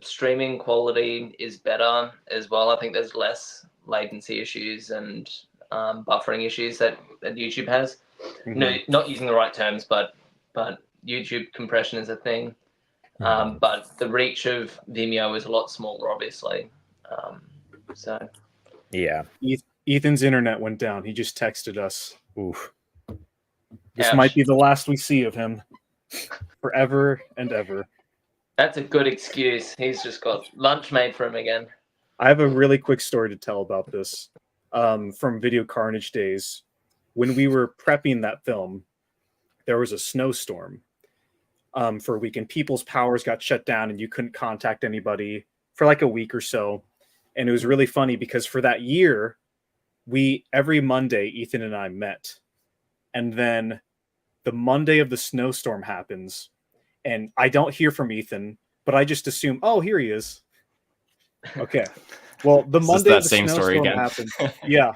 streaming quality is better as well. I think there's less latency issues and buffering issues that YouTube has. No, not using the right terms, but YouTube compression is a thing. But the reach of Vimeo is a lot smaller, obviously. So yeah, Ethan's internet went down. He just texted us. Oof. This Ouch. might be the last we see of him forever and ever. That's a good excuse. He's just got lunch made for him again. I have a really quick story to tell about this from Video Carnage days. When we were prepping that film, there was a snowstorm for a week, and people's powers got shut down, and you couldn't contact anybody for like a week or so. And it was really funny because for that year, every Monday, Ethan and I met. And then the Monday of the snowstorm happens, and I don't hear from Ethan, but I just assume, oh, here he is. Okay. Well, the Monday of the snowstorm happened. Yeah.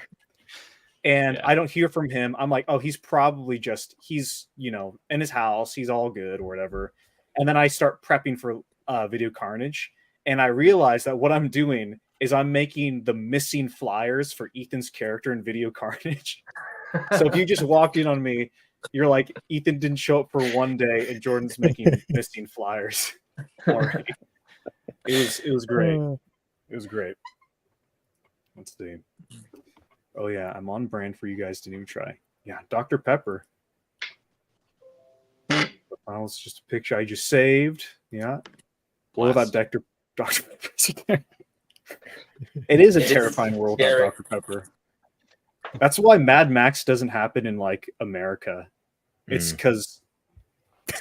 And I don't hear from him. I'm like, oh, he's probably he's in his house. He's all good or whatever. And then I start prepping for Video Carnage. And I realize that what I'm doing is I'm making the missing flyers for Ethan's character in Video Carnage. So if you just walked in on me, you're like, Ethan didn't show up for one day and Jordan's making missing flyers. It was great. It was great. Let's see. Oh yeah, I'm on brand for you guys to even try. Yeah, Dr. Pepper. That was just a picture I just saved. Yeah. What about Dr. Pepper? It is a terrifying world without Dr. Pepper. That's why Mad Max doesn't happen in like America. It's because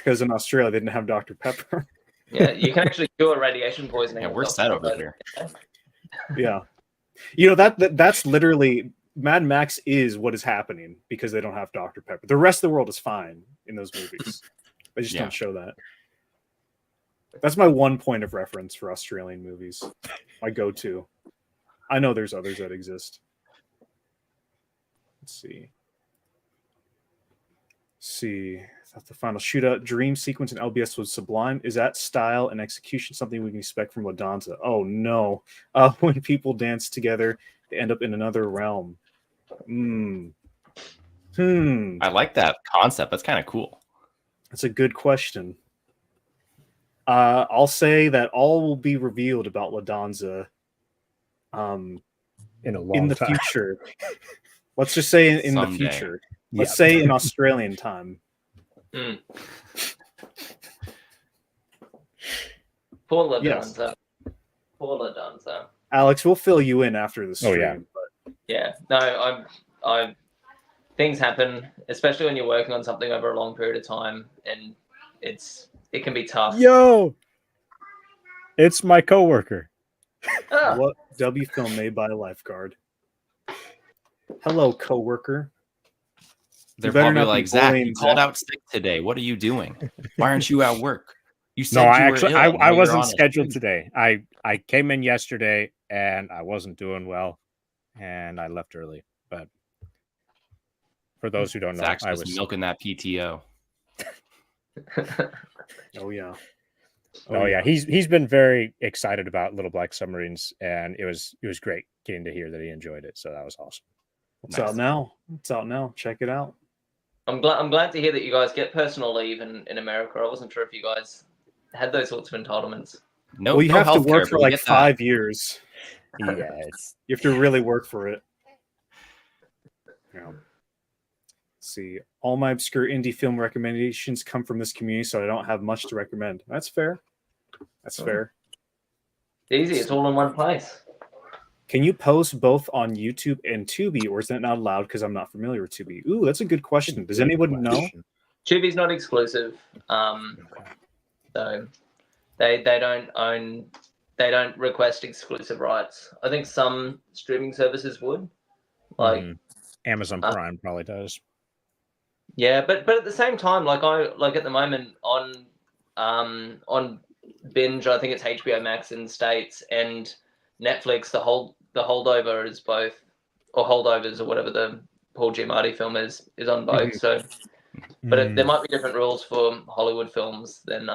in Australia they didn't have Dr. Pepper. Yeah, you can actually cure radiation poisoning. Yeah, we're set over here. Yeah. That's literally Mad Max is what is happening because they don't have Dr. Pepper. The rest of the world is fine in those movies. They just don't show that. That's my one point of reference for Australian movies. My go-to. I know there's others that exist. Let's see. I thought the final shootout dream sequence in LBS was sublime. Is that style and execution something we can expect from La Danza? Oh no. When people dance together, they end up in another realm. I like that concept. That's kind of cool. That's a good question. I'll say that all will be revealed about La Danza In a long in the time. future. Let's just say in the Someday. future. Let's say in Australian time. Poor La Yes. Danza. Poor La Danza. Alex, we'll fill you in after the stream. Oh, yeah. But Yeah. No, I'm. Things happen, especially when you're working on something over a long period of time, and it can be tough. Yo, it's my coworker. what W film made by a lifeguard? Hello, coworker. They're better probably not be like, Zach, bullying you called Zach." out sick today. What are you doing? Why aren't you at work? You said No, you I were actually ill. I Now you're wasn't on a scheduled stream. today. I came in yesterday and I wasn't doing well, and I left early. But for those who don't know, Zach's I just was milking that PTO. Oh yeah. Oh yeah, he's been very excited about Little Black Submarines, and it was great getting to hear that he enjoyed it. So that was awesome. It's out now. It's out now. Check it out. I'm glad to hear that you guys get personal leave in America. I wasn't sure if you guys had those sorts of entitlements. No, Well, you no have to healthcare, work but for we like get that. 5 years. Yeah, it's You have to really work for it. Yeah. Let's see, all my obscure indie film recommendations come from this community, so I don't have much to recommend. That's fair. That's fair. Easy, it's all in one place. Can you post both on YouTube and Tubi, or is that not allowed because I'm not familiar with Tubi? Ooh, that's a good question. Does anyone know? Tubi's not exclusive, so they don't request exclusive rights. I think some streaming services would, like Amazon Prime probably does. Yeah, but at the same time, like at the moment on Binge, I think it's HBO Max in the States, and Netflix. The holdover is both, or holdovers, or whatever the Paul Giamatti film is on both. So, but there might be different rules for Hollywood films than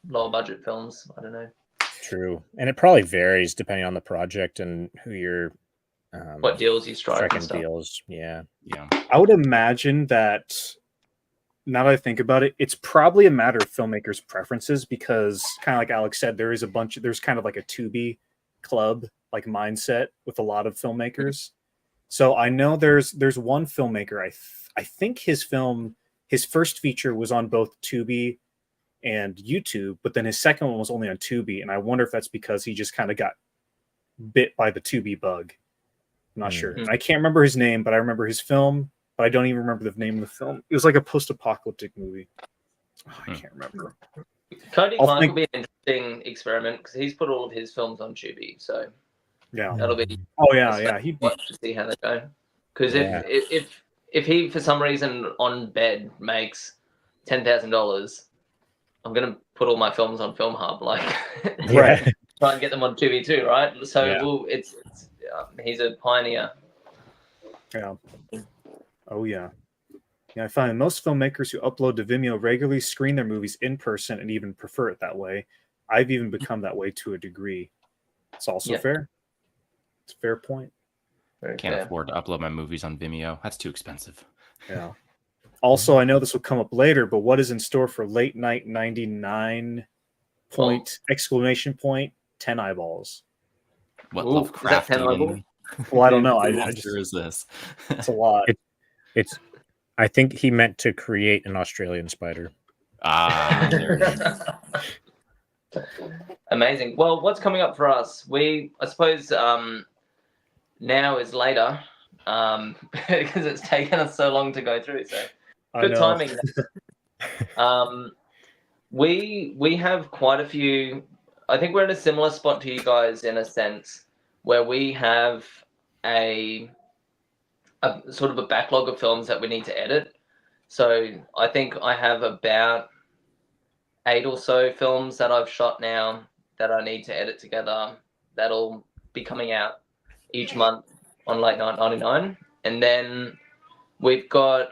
lower budget films. I don't know. True, and it probably varies depending on the project and who you're. What deals you strike and striking stuff. deals? Yeah. I would imagine that. Now that I think about it, it's probably a matter of filmmakers' preferences because, kind of like Alex said, there's kind of like a Tubi club like mindset with a lot of filmmakers. So I know there's one filmmaker. I think his first feature was on both Tubi and YouTube, but then his second one was only on Tubi, and I wonder if that's because he just kind of got bit by the Tubi bug. I'm not sure. And I can't remember his name, but I remember his film. But I don't even remember the name of the film. It was like a post-apocalyptic movie. Oh, I can't remember. Cody Clark will be an interesting experiment because he's put all of his films on Tubi, so yeah, that'll be. Oh yeah. He'd be to see how they go. Because if he for some reason on bed makes $10,000, I'm gonna put all my films on Film Hub, like right. Try and get them on Tubi too, right? So Yeah. it's he's a pioneer. Yeah. Oh yeah. Yeah, I find most filmmakers who upload to Vimeo regularly screen their movies in person and even prefer it that way. I've even become that way to a degree. It's also fair. It's a fair point. Can't afford to upload my movies on Vimeo. That's too expensive. Yeah. Also, I know this will come up later, but what is in store for Late Night 99 point exclamation point 10 eyeballs? What Lovecraftian? Well, I don't know. I What just is this? It's a lot. It's. I think he meant to create an Australian spider. There it is. Amazing. Well, what's coming up for us? I suppose now is later because it's taken us so long to go through. So good timing. We have quite a few. I think we're in a similar spot to you guys in a sense where we have a sort of a backlog of films that we need to edit. So I think I have about 8 or so films that I've shot now that I need to edit together. That'll be coming out each month on Late Night 99. And then we've got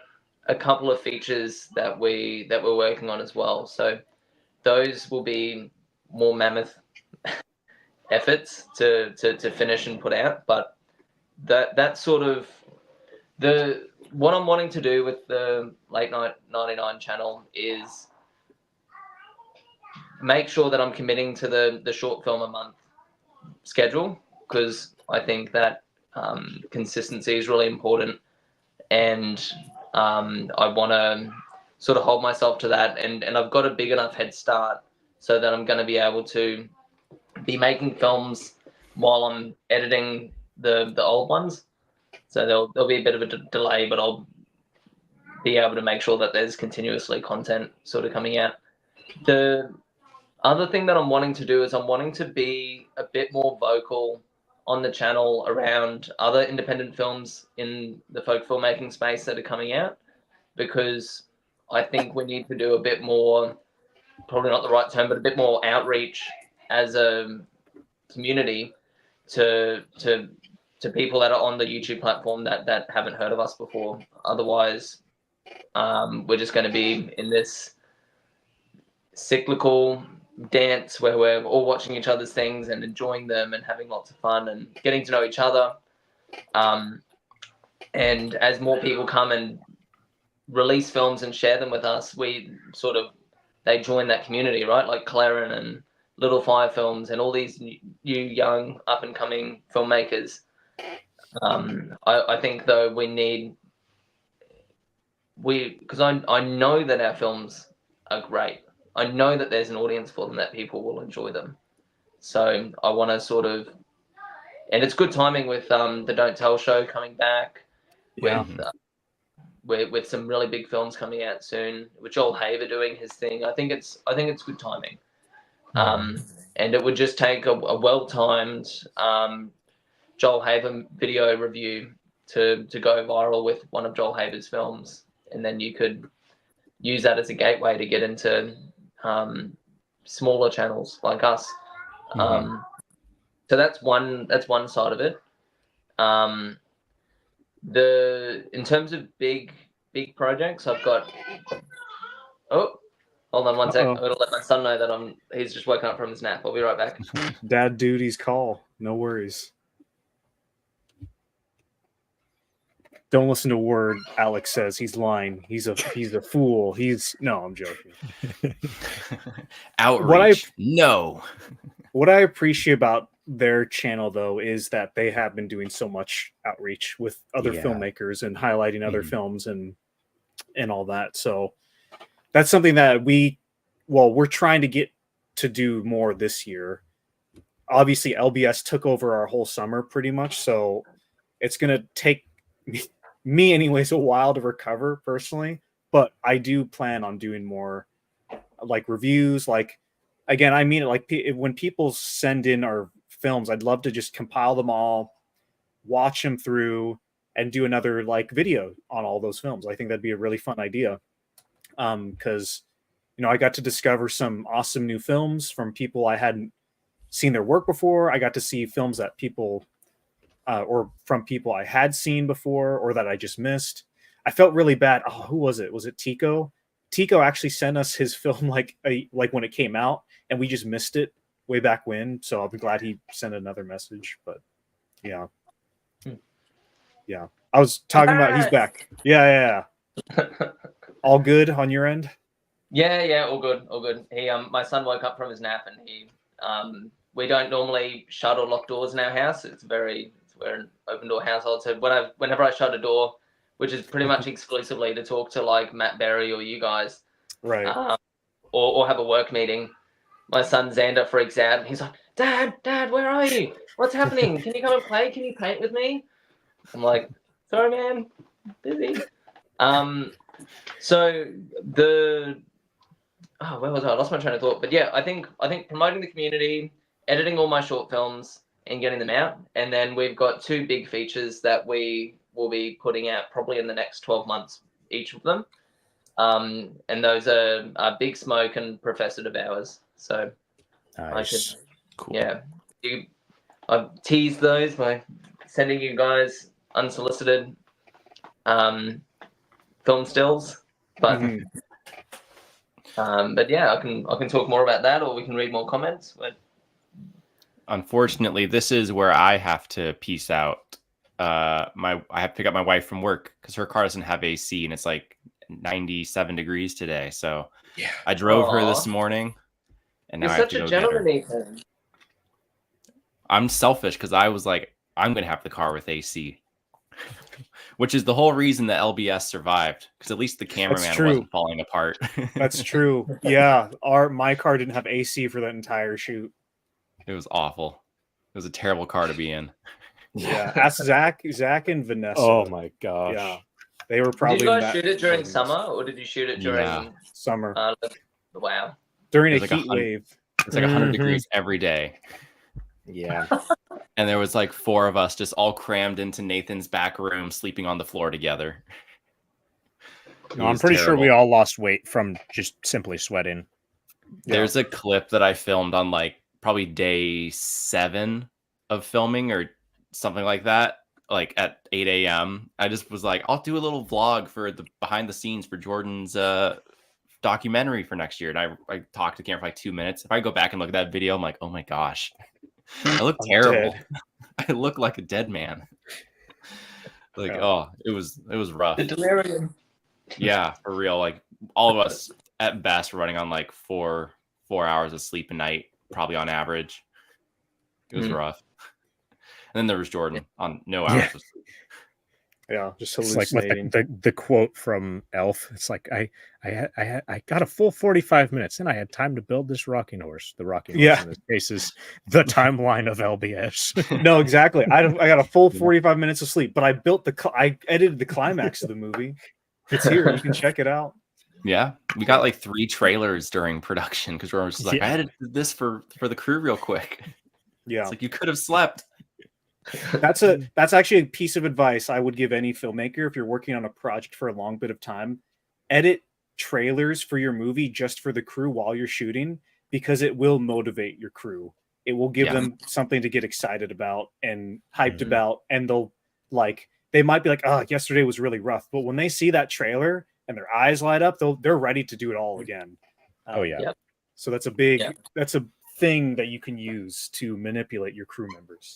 a couple of features that we're working on as well. So those will be more mammoth efforts to finish and put out. But that sort of What I'm wanting to do with the Late Night 99 channel is make sure that I'm committing to the short film a month schedule, because I think that consistency is really important, and I want to sort of hold myself to that, and I've got a big enough head start so that I'm going to be able to be making films while I'm editing the old ones. So there'll be a bit of a delay, but I'll be able to make sure that there's continuously content sort of coming out. The other thing that I'm wanting to do is I'm wanting to be a bit more vocal on the channel around other independent films in the folk filmmaking space that are coming out, because I think we need to do a bit more, probably not the right term, but a bit more outreach as a community to people that are on the YouTube platform that haven't heard of us before. Otherwise, we're just going to be in this cyclical dance where we're all watching each other's things and enjoying them and having lots of fun and getting to know each other. And as more people come and release films and share them with us, they join that community, right? Like Claren and Little Fire Films and all these new young up and coming filmmakers. I think though because I know that our films are great. I know that there's an audience for them, that people will enjoy them. So I want to sort of, and it's good timing with the Don't Tell show coming back, with some really big films coming out soon, with Joel Haver doing his thing. I think it's good timing. And it would just take a well-timed Joel Haver video review to go viral with one of Joel Haver's films, and then you could use that as a gateway to get into smaller channels like us. So that's one side of it. In terms of big projects, I've got. Oh, hold on one sec. I've got to let my son know that he's just woken up from his nap. I'll be right back. Dad duty's call. No worries. Don't listen to a word Alex says. He's lying. He's a fool. No, I'm joking. Outreach. No. What I appreciate about their channel though is that they have been doing so much outreach with other filmmakers and highlighting other films and all that. So that's something that we're trying to get to do more this year. Obviously LBS took over our whole summer pretty much, so it's going to take me anyways a while to recover personally, but I do plan on doing more like reviews. Like, again, I mean it, like when people send in our films, I'd love to just compile them all, watch them through, and do another like video on all those films. I think that'd be a really fun idea, because I got to discover some awesome new films from people I hadn't seen their work before. I got to see films that people or from people I had seen before or that I just missed. I felt really bad. Oh, who was it? Was it Tico? Tico actually sent us his film like when it came out, and we just missed it way back when. So I'll be glad he sent another message. But yeah. I was talking about he's back. Yeah. All good on your end? Yeah, all good. He my son woke up from his nap, and we don't normally shut or lock doors in our house. We're an open door household. So whenever I shut a door, which is pretty much exclusively to talk to like Matt Berry or you guys, right, or have a work meeting, my son Xander freaks out. He's like, Dad, where are you? What's happening? Can you come and play? Can you paint with me? I'm like, sorry, man, busy. So where was I? I lost my train of thought. But yeah, I think promoting the community, editing all my short films and getting them out, and then we've got 2 big features that we will be putting out probably in the next 12 months, each of them. And those are Big Smoke and Professor DeVours. So nice. Cool. Yeah, I've teased those by sending you guys unsolicited film stills, but but yeah, I can talk more about that, or we can read more comments. But unfortunately, this is where I have to peace out. I have to pick up my wife from work because her car doesn't have AC and it's like 97 degrees today. So Yeah. I drove her Aw. this morning, and now You're I have such to a go get her. gentleman, Ethan. I'm selfish because I was like, I'm gonna have the car with AC, which is the whole reason that LBS survived, because at least the cameraman true. wasn't falling apart. That's true. Yeah, my car didn't have AC for that entire shoot. It was awful. It was a terrible car to be in. Yeah, ask Zach and Vanessa. Oh my gosh. Yeah, they were probably. Did you in guys that shoot it during building. summer, or did you shoot it during Yeah. Summer wow? during It a was like heat wave. It's like 100 Mhm. degrees every day. Yeah. And there was like 4 of us just all crammed into Nathan's back room, sleeping on the floor together. No, I'm pretty sure we all lost weight from just simply sweating. There's a clip that I filmed on like probably day 7 of filming or something like that, like at 8 a.m. I just was like, I'll do a little vlog for the behind the scenes for Jordan's documentary for next year. And I talked to the camera for like 2 minutes. If I go back and look at that video, I'm like, oh my gosh, I look terrible. I look like a dead man. Like, it was rough. The delirium. Yeah, for real. Like all of us at best were running on like 4 hours of sleep a night, probably on average. It was rough. And then there was Jordan on no hours of sleep. Yeah, just It's like hallucinating. with the quote from Elf. It's like I got a full 45 minutes, and I had time to build this rocking horse. The rocking horse in this case is the timeline of LBS. No, exactly. I got a full 45 minutes of sleep, but I edited the climax of the movie. It's here. You can check it out. Yeah, we got like 3 trailers during production because we're just like, I edited this for the crew real quick. Yeah, it's like you could have slept. That's actually a piece of advice I would give any filmmaker if you're working on a project for a long bit of time. Edit trailers for your movie just for the crew while you're shooting, because it will motivate your crew. It will give them something to get excited about and hyped about, and they might be like, oh, yesterday was really rough, but when they see that trailer and their eyes light up, they're ready to do it all again. So that's a thing that you can use to manipulate your crew members.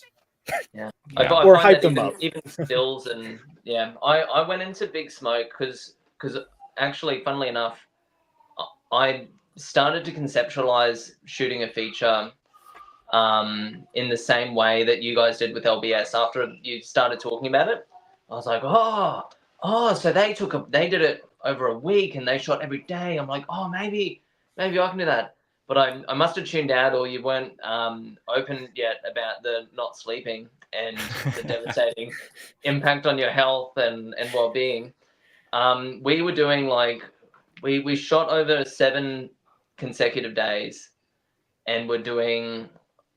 Or hype them up. Even stills and I went into Big Smoke because actually, funnily enough, I started to conceptualize shooting a feature in the same way that you guys did with LBS. After you started talking about it, I was like, so they did it over a week and they shot every day. I'm like, maybe I can do that. But I must have tuned out, or you weren't open yet about the not sleeping and the devastating impact on your health and well-being. We were doing we shot over 7 consecutive days, and we're doing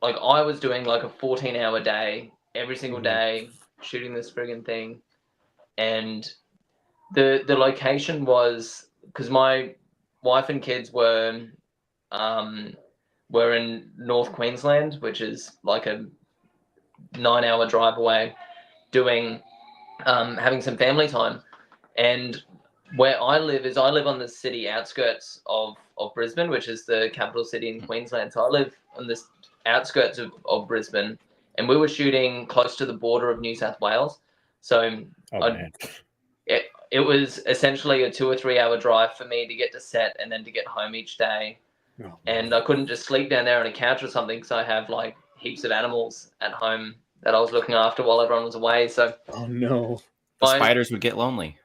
I was doing like a 14-hour day every single day shooting this friggin' thing. And the location was, because my wife and kids were in North Queensland, which is like a 9-hour drive away, doing having some family time. And where I live on the city outskirts of Brisbane, which is the capital city in Queensland. So I live on the outskirts of Brisbane, and we were shooting close to the border of New South Wales. So it was essentially a 2 or 3 hour drive for me to get to set and then to get home each day. And I couldn't just sleep down there on a couch or something, because I have like heaps of animals at home that I was looking after while everyone was away. So the spiders would get lonely.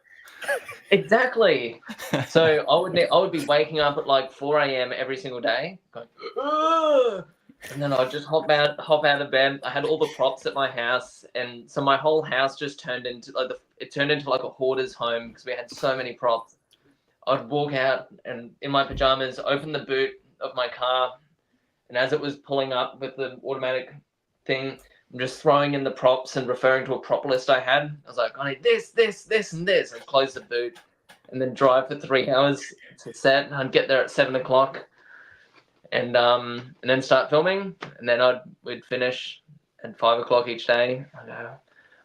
Exactly. So I would be waking up at like 4 a.m. every single day, going, ugh! And then I'd just hop out of bed. I had all the props at my house, and so my whole house just turned into like a hoarder's home because we had so many props. I'd walk out and in my pajamas, open the boot of my car, and as it was pulling up with the automatic thing, I'm just throwing in the props and referring to a prop list I had. I was like, I need this, and this, and close the boot, and then drive for 3 hours to set. And I'd get there at 7 o'clock, and then start filming, and then we'd finish at 5 o'clock each day. I'd go,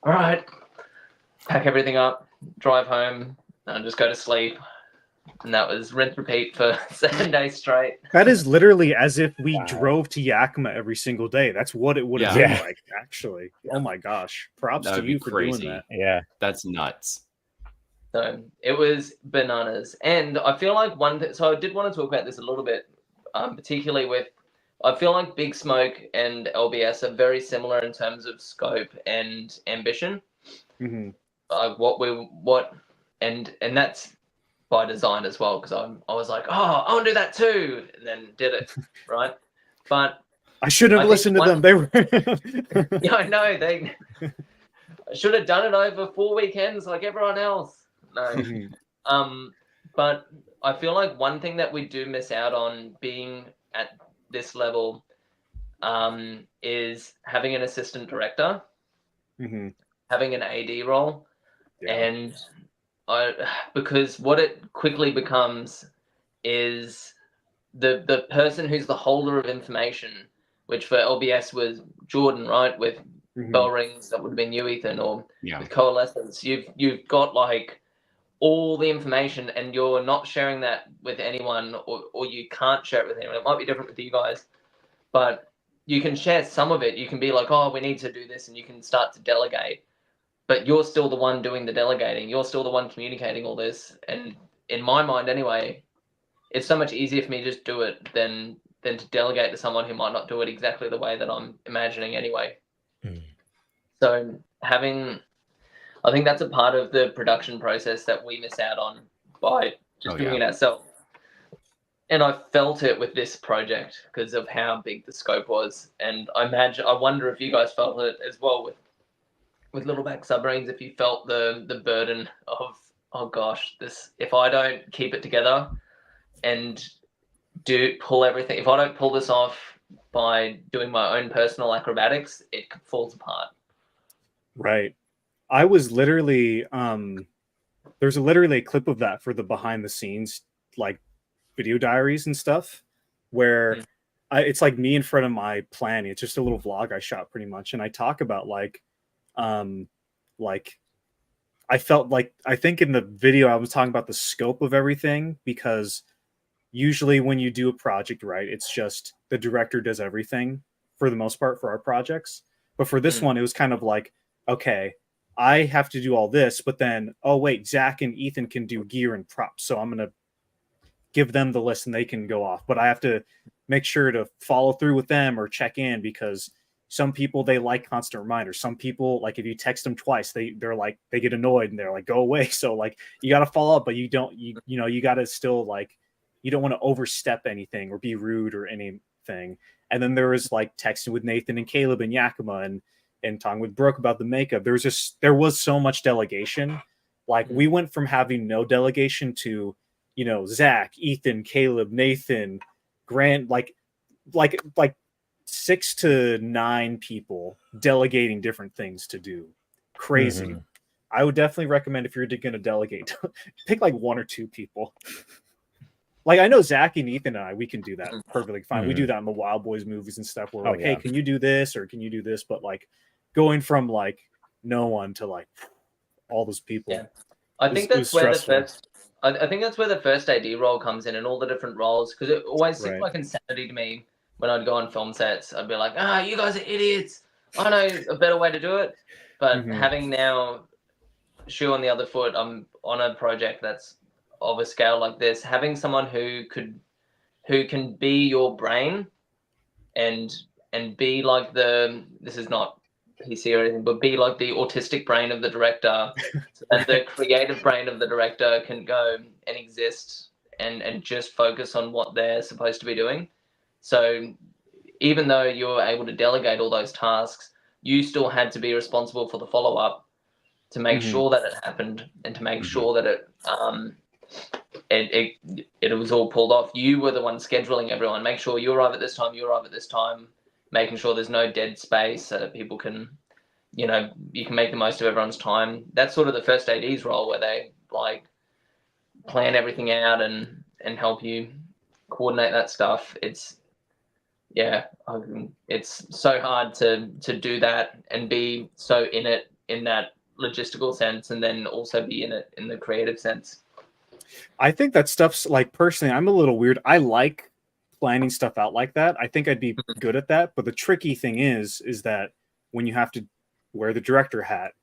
all right, pack everything up, drive home, and just go to sleep. and that was rinse repeat for 7 days straight. That is literally as if we Wow. drove to Yakima every single day. That's what it would have Yeah. been like, actually. Oh my gosh. Props That to would be you for doing crazy. that. Yeah. That's nuts. So it was bananas. And I feel like so I did want to talk about this a little bit, particularly with, I feel like Big Smoke and LBS are very similar in terms of scope and ambition. Mhm. And that's by design as well, because I was like, oh, I want to do that too, and then did it, right? But I should have I think listened to them. They were yeah, I know I should have done it over 4 weekends like everyone else. No, Mhm. but I feel like one thing that we do miss out on being at this level is having an assistant director, Mhm. having an AD role, Yeah. and because what it quickly becomes is the person who's the holder of information, which for LBS was Jordan, right? With Mhm. bell rings, that would have been you, Ethan, or Yeah. with coalescence, you've got like all the information, and you're not sharing that with anyone, or you can't share it with anyone. It might be different with you guys, but you can share some of it. You can be like, oh, we need to do this, and you can start to delegate, but you're still the one doing the delegating. You're still the one communicating all this. And in my mind anyway, it's so much easier for me to just do it than to delegate to someone who might not do it exactly the way that I'm imagining anyway. So I think that's a part of the production process that we miss out on by just doing it ourselves. And I felt it with this project because of how big the scope was. And I wonder if you guys felt it as well with Littleback Submarines, if you felt the burden of, oh gosh, this, if I don't keep it together and pull everything, if I don't pull this off by doing my own personal acrobatics, it falls apart. Right. I was literally there's literally a clip of that for the behind the scenes like video diaries and stuff where it's like me in front of my planning. It's just a little vlog I shot pretty much, and I talk about like I felt like, I think in the video I was talking about the scope of everything, because usually when you do a project, right, it's just the director does everything for the most part for our projects. But for this one, it was kind of like, okay, I have to do all this, but then, oh wait, Zach and Ethan can do gear and props, so I'm gonna give them the list and they can go off. But I have to make sure to follow through with them or check in, because some people, they like constant reminders. Some people, like if you text them twice, they're like, they get annoyed and they're like, go away. So like you got to follow up, but you don't, you know, you got to still like, you don't want to overstep anything or be rude or anything. And then there was like texting with Nathan and Caleb and Yakima and talking with Brooke about the makeup. There was so much delegation. Like we went from having no delegation to, you know, Zach, Ethan, Caleb, Nathan, Grant, like 6 to 9 people delegating different things to do. Crazy. I would definitely recommend, if you're going to delegate, pick like 1 or 2 people. Like I know Zach and Ethan and I, we can do that perfectly fine. We do that in the Wild Boys movies and stuff where we're like, hey, can you do this or can you do this? But like going from like no one to like all those people. Yeah. I think that's where the first AD role comes in, and all the different roles, because it always seemed like insanity to me when I'd go on film sets. I'd be like, you guys are idiots. I know a better way to do it. But having now shoe on the other foot, I'm on a project that's of a scale like this. Having someone who can be your brain and be like this is not PC or anything, but be like the autistic brain of the director, and the creative brain of the director can go and exist and just focus on what they're supposed to be doing. So even though you're able to delegate all those tasks, you still had to be responsible for the follow-up to make sure that it happened and to make sure that it was all pulled off. You were the one scheduling everyone. Make sure you arrive at this time, you arrive at this time, making sure there's no dead space so that people can, you know, you can make the most of everyone's time. That's sort of the first AD's role, where they like plan everything out and help you coordinate that stuff. It's so hard to do that and be so in it in that logistical sense, and then also be in it in the creative sense. I think that stuff's like, personally, I'm a little weird. I like planning stuff out like that. I think I'd be good at that. But the tricky thing is that when you have to wear the director hat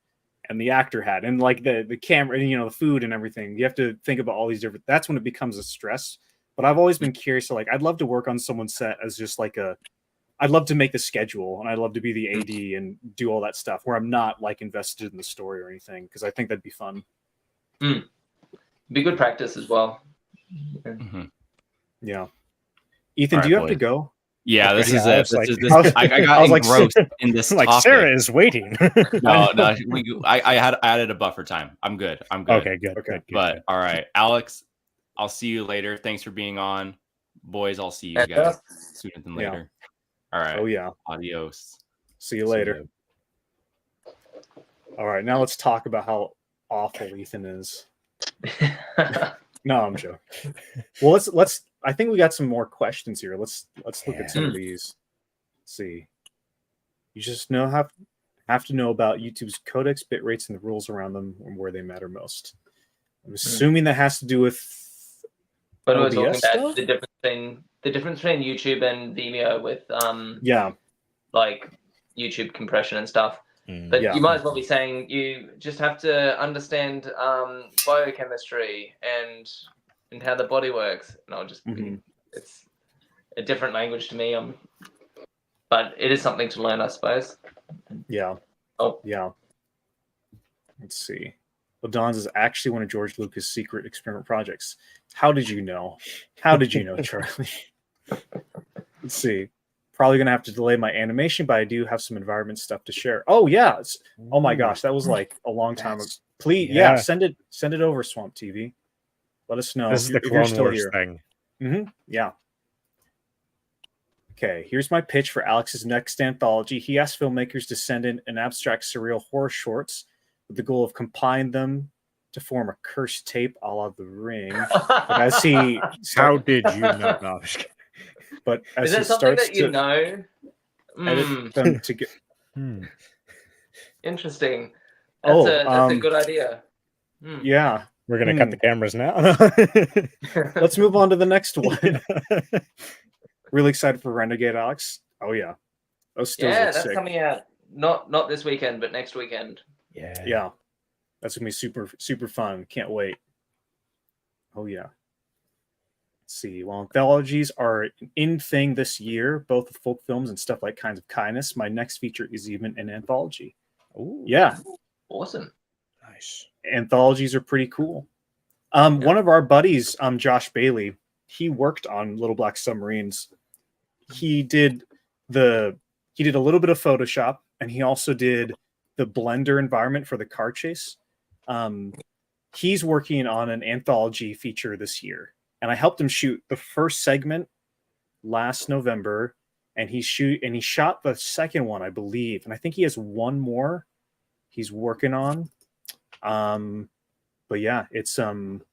and the actor hat and like the camera, and, the food and everything, you have to think about all these different. That's when it becomes a stress. But I've always been curious. So like, I'd love to work on someone's set as just like I'd love to make the schedule, and I'd love to be the AD and do all that stuff where I'm not like invested in the story or anything, because I think that'd be fun. Be good practice as well. Yeah. Ethan, do you have to go? Yeah, Okay. this is it. I got I was like, engrossed in this like topic. Sarah is waiting. No, I added a buffer time. I'm good. Okay, good. Okay. But all right, Alex, I'll see you later. Thanks for being on. Boys, I'll see you guys sooner than later. All right. Oh yeah. Adios. See you later. All right, now let's talk about how awful Ethan is. No, I'm joking. Well, let's. I think we got some more questions here. Let's look at some of these. Let's see. You just have to know about YouTube's codecs, bit rates, and the rules around them, and where they matter most. I'm assuming that has to do with. But we're talking about the difference between YouTube and Vimeo with like YouTube compression and stuff. But you might as well be saying you just have to understand biochemistry and how the body works. And I'll just it's a different language to me. But it is something to learn, I suppose. Yeah. Oh. Yeah. Let's see. Ladons is actually one of George Lucas' secret experiment projects. How did you know? How did you know, Charlie? Let's see. Probably going to have to delay my animation, but I do have some environment stuff to share. Oh, yeah. Oh, my gosh. That was like a long time ago. Please, send it over, Swamp TV. Let us know. This is the Clone Wars thing. Yeah. Okay, here's my pitch for Alex's next anthology. He asked filmmakers to send in an abstract surreal horror shorts with the goal of compiling them to form a cursed tape a la The Ring. But as he How did you know? No, but as is he that something starts that you to know? edit them to get Interesting. That's a good idea. Yeah. We're gonna cut the cameras now. Let's move on to the next one. Really excited for Renegade, Alex. Oh yeah. Those stills look that's sick. coming out not this weekend, but next weekend. Yeah. That's gonna be super, super fun. Can't wait. Oh yeah. Let's see. Well, anthologies are an in thing this year, both with folk films and stuff like Kinds of Kindness. My next feature is even an anthology. Ooh. Yeah. Awesome. Nice. Anthologies are pretty cool. One of our buddies, Josh Bailey, he worked on Little Black Submarines. He did a little bit of Photoshop, and he also did the Blender environment for the car chase. He's working on an anthology feature this year, and I helped him shoot the first segment last November, and he shot the second one, I believe, and I think he has one more he's working on. But yeah, it's looking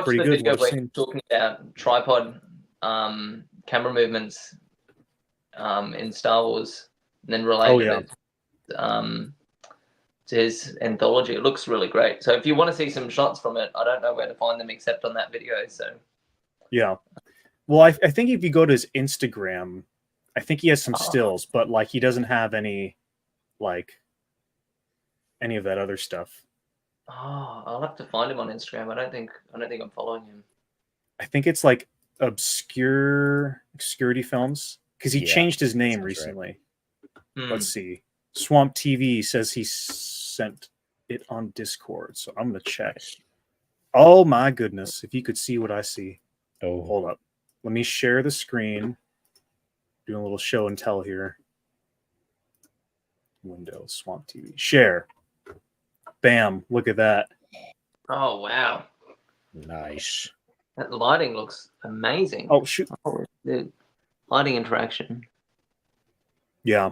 pretty good. I watched the video talking about tripod camera movements in Star Wars, and then related it to his anthology. It looks really great. So if you want to see some shots from it, I don't know where to find them except on that video. So yeah, well, I think if you go to his Instagram, I think he has some stills, but like he doesn't have any of that other stuff. Oh, I'll have to find him on Instagram. I don't think I'm following him. I think it's like Obscurity Films, because he changed his name recently. Right. Let's see. Swamp TV says he sent it on Discord, so I'm gonna check. Oh my goodness! If you could see what I see. Oh, hold up. Let me share the screen. Doing a little show and tell here. Windows, Swamp TV. Share. Bam. Look at that. Oh, wow. Nice. That lighting looks amazing. Oh, shoot. The lighting interaction. Yeah.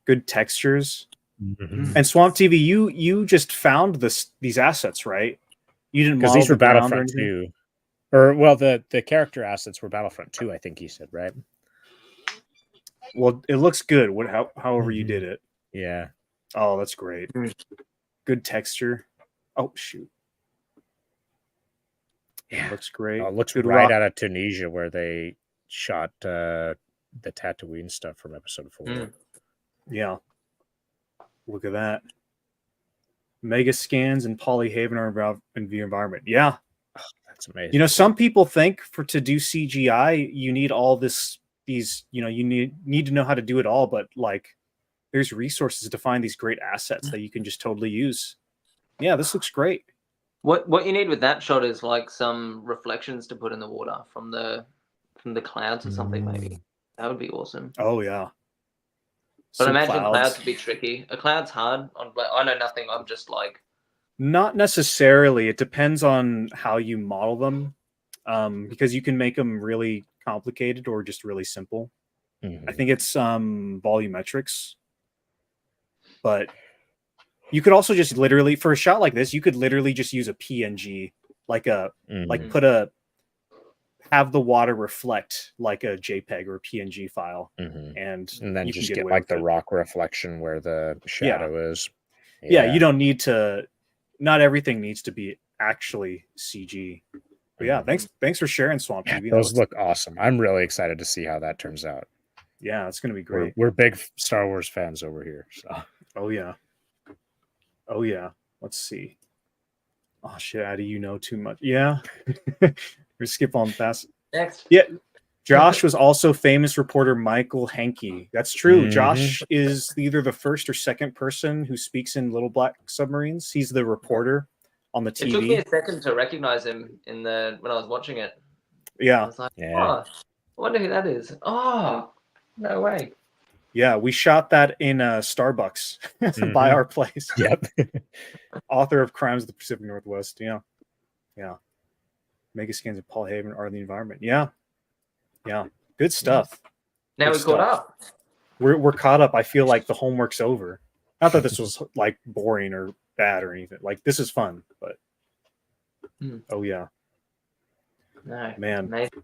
Good textures. Mm-hmm. And Swamp TV, you just found these assets, right? You didn't, because these were Battlefront 2. Or, well, the character assets were Battlefront 2, I think he said, right? Well, it looks good. However you did it. Yeah. Oh, that's great. Good texture. Oh, shoot. Yeah, looks great. It looks Good right rock. out of Tunisia where they shot the Tatooine stuff from episode 4. Yeah. Look at that. Mega scans and polyhaven are in the environment. Yeah. That's amazing. You know, some people think to do CGI, you need all these, you know, you need to know how to do it all, but like there's resources to find these great assets that you can just totally use. Yeah, this looks great. What you need with that shot is like some reflections to put in the water from the clouds or something, maybe. That would be awesome. Oh yeah. But I imagine clouds would be tricky. A cloud's hard. I know nothing. I'm just like... Not necessarily. It depends on how you model them, because you can make them really complicated or just really simple. I think it's volumetrics, but you could also just literally, for a shot like this, you could literally just use a PNG, like have the water reflect like a JPEG or a PNG file, and then you just can get like the rock reflection where the shadow is. Yeah, you don't need to. Not everything needs to be actually CG. But yeah, thanks for sharing, Swamp TV. Those look awesome. I'm really excited to see how that turns out. Yeah, it's gonna be great. We're big Star Wars fans over here. So. Oh yeah. Let's see. Oh shit, Addy, you know too much. Yeah. We skip on past. Next. Yeah. Josh was also famous reporter Michael Henke. That's true. Josh is either the first or second person who speaks in Little Black Submarines. He's the reporter on the TV. It took me a second to recognize him when I was watching it. Yeah. I was like, oh, I wonder who that is. Oh, no way. Yeah, we shot that in Starbucks by our place. Yep. Author of Crimes of the Pacific Northwest. Yeah. Mega scans of Paul Haven are in the environment. Yeah. Good stuff. Now we're caught up. We're caught up. I feel like the homework's over. Not that this was like boring or bad or anything. Like this is fun, but oh yeah. No, man. Amazing.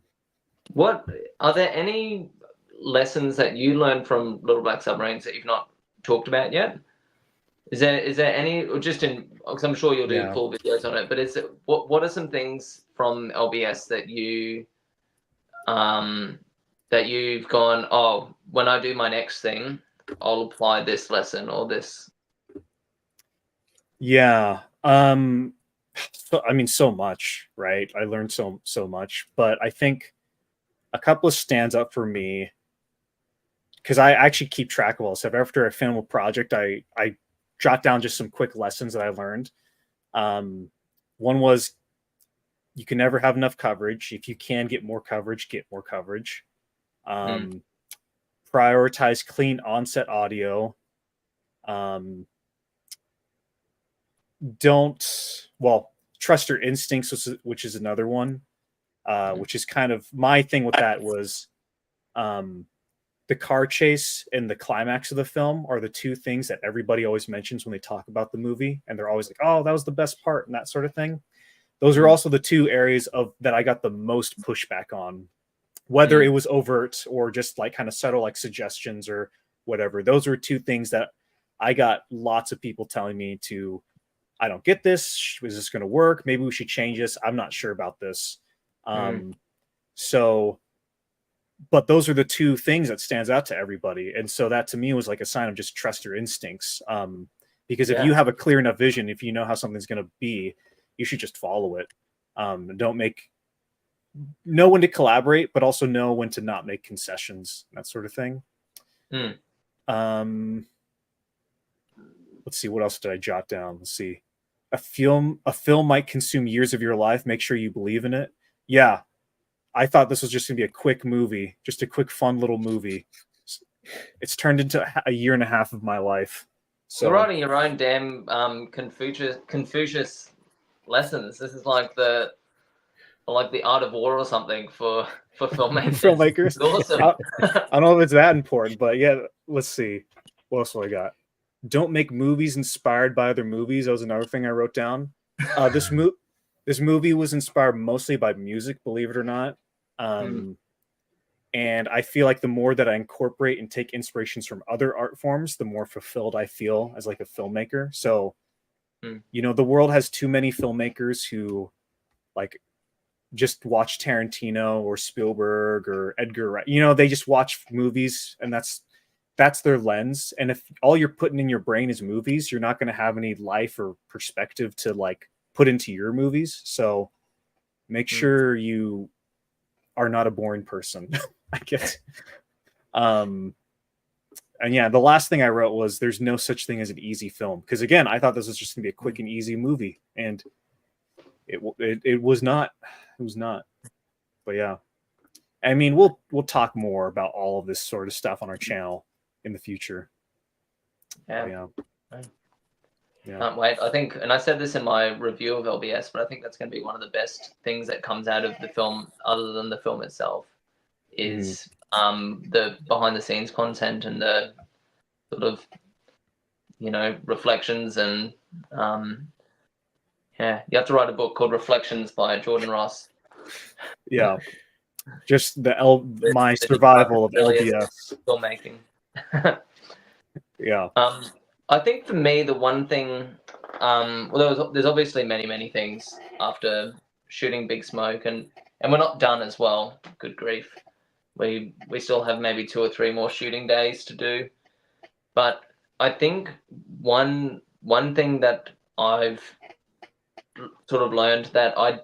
What are there any lessons that you learned from Little Black Submarines that you've not talked about yet? Is there any, or just in, because I'm sure you'll do full videos on it, but what are some things from LBS that you've gone, oh, when I do my next thing, I'll apply this lesson or this? Yeah. So much, right? I learned so much, but I think a couple of stands up for me because I actually keep track of all stuff. After I film a project, I jot down just some quick lessons that I learned. One was you can never have enough coverage. If you can get more coverage, get more coverage. Prioritize clean onset audio. Trust your instincts, which is another one, which is kind of my thing with that was the car chase and the climax of the film are the two things that everybody always mentions when they talk about the movie. And they're always like, oh, that was the best part and that sort of thing. Those are also the two areas that I got the most pushback on, whether it was overt or just like kind of subtle, like suggestions or whatever. Those were two things that I got lots of people telling me I don't get this. Is this going to work? Maybe we should change this. I'm not sure about this. But those are the two things that stands out to everybody. And so that to me was like a sign of just trust your instincts. Because if you have a clear enough vision, if you know how something's going to be, you should just follow it. Know when to collaborate, but also know when to not make concessions, that sort of thing. Let's see, what else did I jot down? Let's see. A film might consume years of your life. Make sure you believe in it. Yeah. I thought this was just gonna be a quick movie, just a quick, fun little movie. It's turned into a year and a half of my life. So you're writing your own damn Confucius lessons. This is like the art of war or something for filmmakers. Filmmakers. It's awesome. I don't know if it's that important, but yeah. Let's see. What else do I got? Don't make movies inspired by other movies. That was another thing I wrote down. This movie was inspired mostly by music, believe it or not. And I feel like the more that I incorporate and take inspirations from other art forms, the more fulfilled I feel as like a filmmaker. So, the world has too many filmmakers who like just watch Tarantino or Spielberg or Edgar Wright. You know, they just watch movies, and that's their lens. And if all you're putting in your brain is movies, you're not going to have any life or perspective to like put into your movies. So make sure you are not a boring person, I guess. And yeah, the last thing I wrote was there's no such thing as an easy film. Because again, I thought this was just gonna be a quick and easy movie, and it was not. It was not. But yeah, I mean, we'll talk more about all of this sort of stuff on our channel in the future. Yeah. Yeah. Can't wait. I think, and I said this in my review of LBS, but I think that's going to be one of the best things that comes out of the film, other than the film itself, is the behind the scenes content and the sort of, you know, reflections and yeah, you have to write a book called Reflections by Jordan Ross. Yeah. Just my survival of LBS filmmaking. Yeah. I think for me, the one thing, well, there's obviously many things after shooting Big Smoke, and we're not done as well. Good grief, we still have maybe 2 or 3 more shooting days to do. But I think one thing that I've sort of learned that I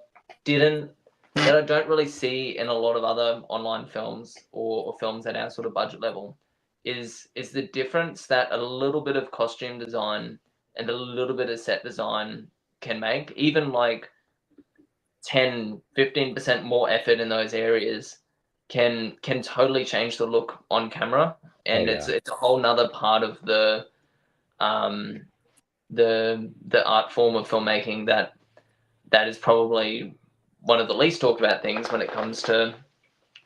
don't really see in a lot of other online films or films at our sort of budget level is the difference that a little bit of costume design and a little bit of set design can make. Even like 10-15% more effort in those areas can totally change the look on camera. And it's a whole nother part of the art form of filmmaking that is probably one of the least talked about things when it comes to,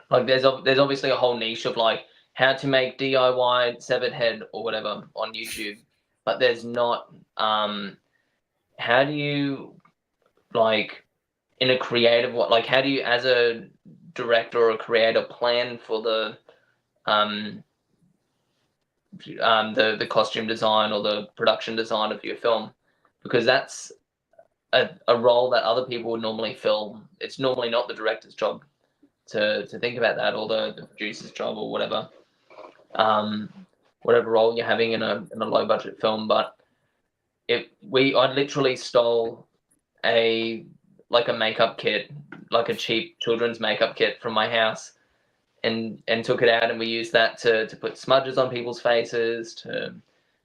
like, there's obviously a whole niche of like how to make DIY severed head or whatever on YouTube, but there's not how do you, like, in a creative, like, how do you as a director or a creator plan for the costume design or the production design of your film, because that's a role that other people would normally fill. It's normally not the director's job to think about that, or the producer's job, or whatever role you're having in a low budget film. But I literally stole a makeup kit, like a cheap children's makeup kit from my house, and took it out, and we used that to put smudges on people's faces. To,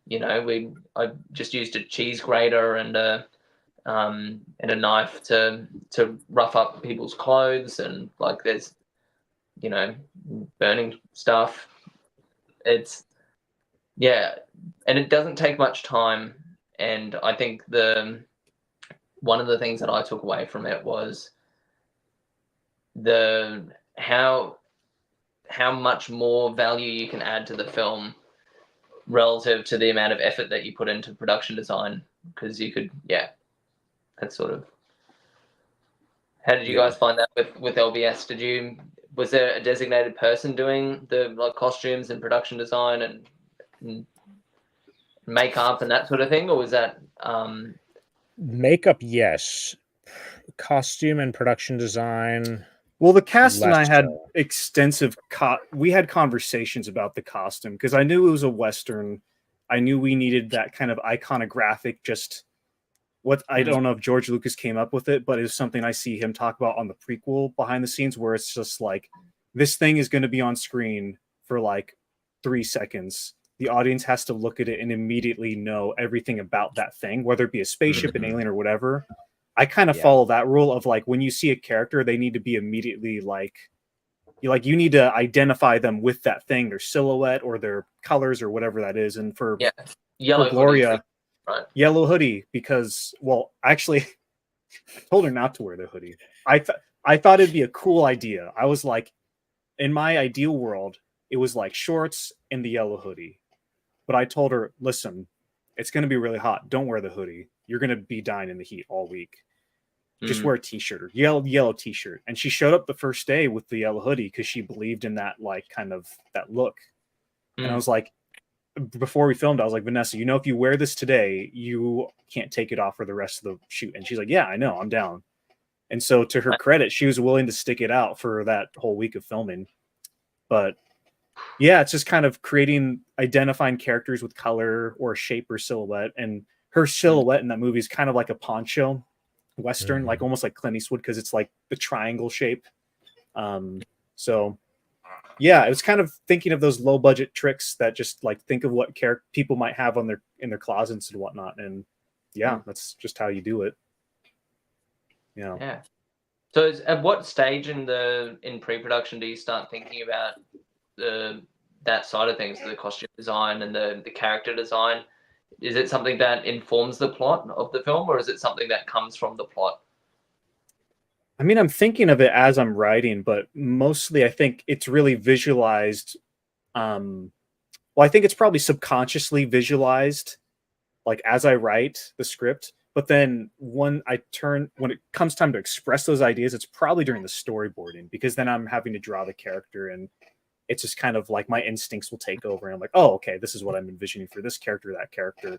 you know, I just used a cheese grater and a knife to rough up people's clothes, and like there's, you know, burning stuff. It's, yeah, and it doesn't take much time. And I think one of the things that I took away from it was how much more value you can add to the film relative to the amount of effort that you put into production design. Because you could, that's sort of. How did you guys find that with LBS? Was there a designated person doing the, like, costumes and production design and makeup and that sort of thing, or was that makeup? Yes. Costume and production design. Well, the cast and I had extensive we had conversations about the costume, because I knew it was a Western. I knew we needed that kind of iconographic, just what I don't know if George Lucas came up with it, but it's something I see him talk about on the prequel behind the scenes, where it's just like, this thing is going to be on screen for like 3 seconds. The audience has to look at it and immediately know everything about that thing, whether it be a spaceship, an alien, or whatever. I kind of follow that rule of, like, when you see a character, they need to be immediately like you need to identify them with that thing, their silhouette or their colors or whatever that is. And for Gloria, right. Yellow hoodie, because, well, actually, I told her not to wear the hoodie. I thought it'd be a cool idea. I was like, in my ideal world, it was like shorts and the yellow hoodie. But I told her, listen, it's going to be really hot. Don't wear the hoodie. You're going to be dying in the heat all week. Just wear a t-shirt or yellow t-shirt. And she showed up the first day with the yellow hoodie because she believed in that, like, kind of that look. And I was like, before we filmed, I was like, Vanessa, you know, if you wear this today, you can't take it off for the rest of the shoot. And she's like, yeah, I know, I'm down. And so to her credit, she was willing to stick it out for that whole week of filming. But yeah, it's just kind of identifying characters with color or shape or silhouette. And her silhouette in that movie is kind of like a poncho Western, like almost like Clint Eastwood, because it's like the triangle shape. So yeah, it was kind of thinking of those low budget tricks that just like think of what people might have on in their closets and whatnot. And yeah, that's just how you do it. Yeah. Yeah. So at what stage in pre-production do you start thinking about that side of things, the costume design and the character design? Is it something that informs the plot of the film, or is it something that comes from the plot? I mean, I'm thinking of it as I'm writing, but mostly I think it's really visualized. Well, I think it's probably subconsciously visualized, like as I write the script. But then when it comes time to express those ideas, it's probably during the storyboarding, because then I'm having to draw the character, and it's just kind of like my instincts will take over, and I'm like, oh, okay, this is what I'm envisioning for this character, that character.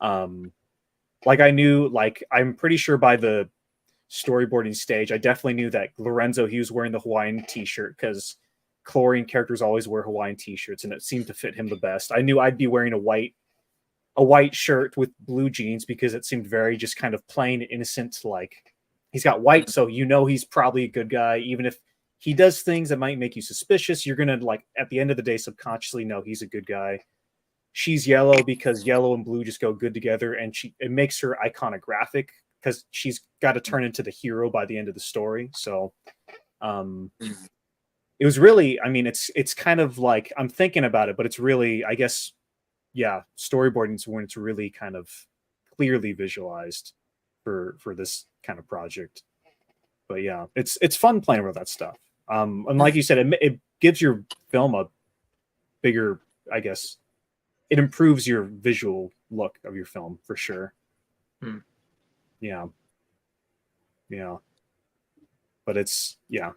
Like I knew, like I'm pretty sure by the storyboarding stage, I definitely knew that Lorenzo, he was wearing the Hawaiian t-shirt because chlorine characters always wear Hawaiian t-shirts, and it seemed to fit him the best. I knew I'd be wearing a white shirt with blue jeans because it seemed very just kind of plain, innocent. Like he's got white, so you know he's probably a good guy. Even if he does things that might make you suspicious, you're gonna, like, at the end of the day, subconsciously know he's a good guy. She's yellow because yellow and blue just go good together, and it makes her iconographic because she's got to turn into the hero by the end of the story. So it was really, I mean, it's kind of like, I'm thinking about it, but it's really, I guess, yeah, storyboarding is when it's really kind of clearly visualized for this kind of project. But yeah, it's fun playing with that stuff. And like you said, it gives your film a bigger, I guess, it improves your visual look of your film for sure. Yeah. But it's, yeah,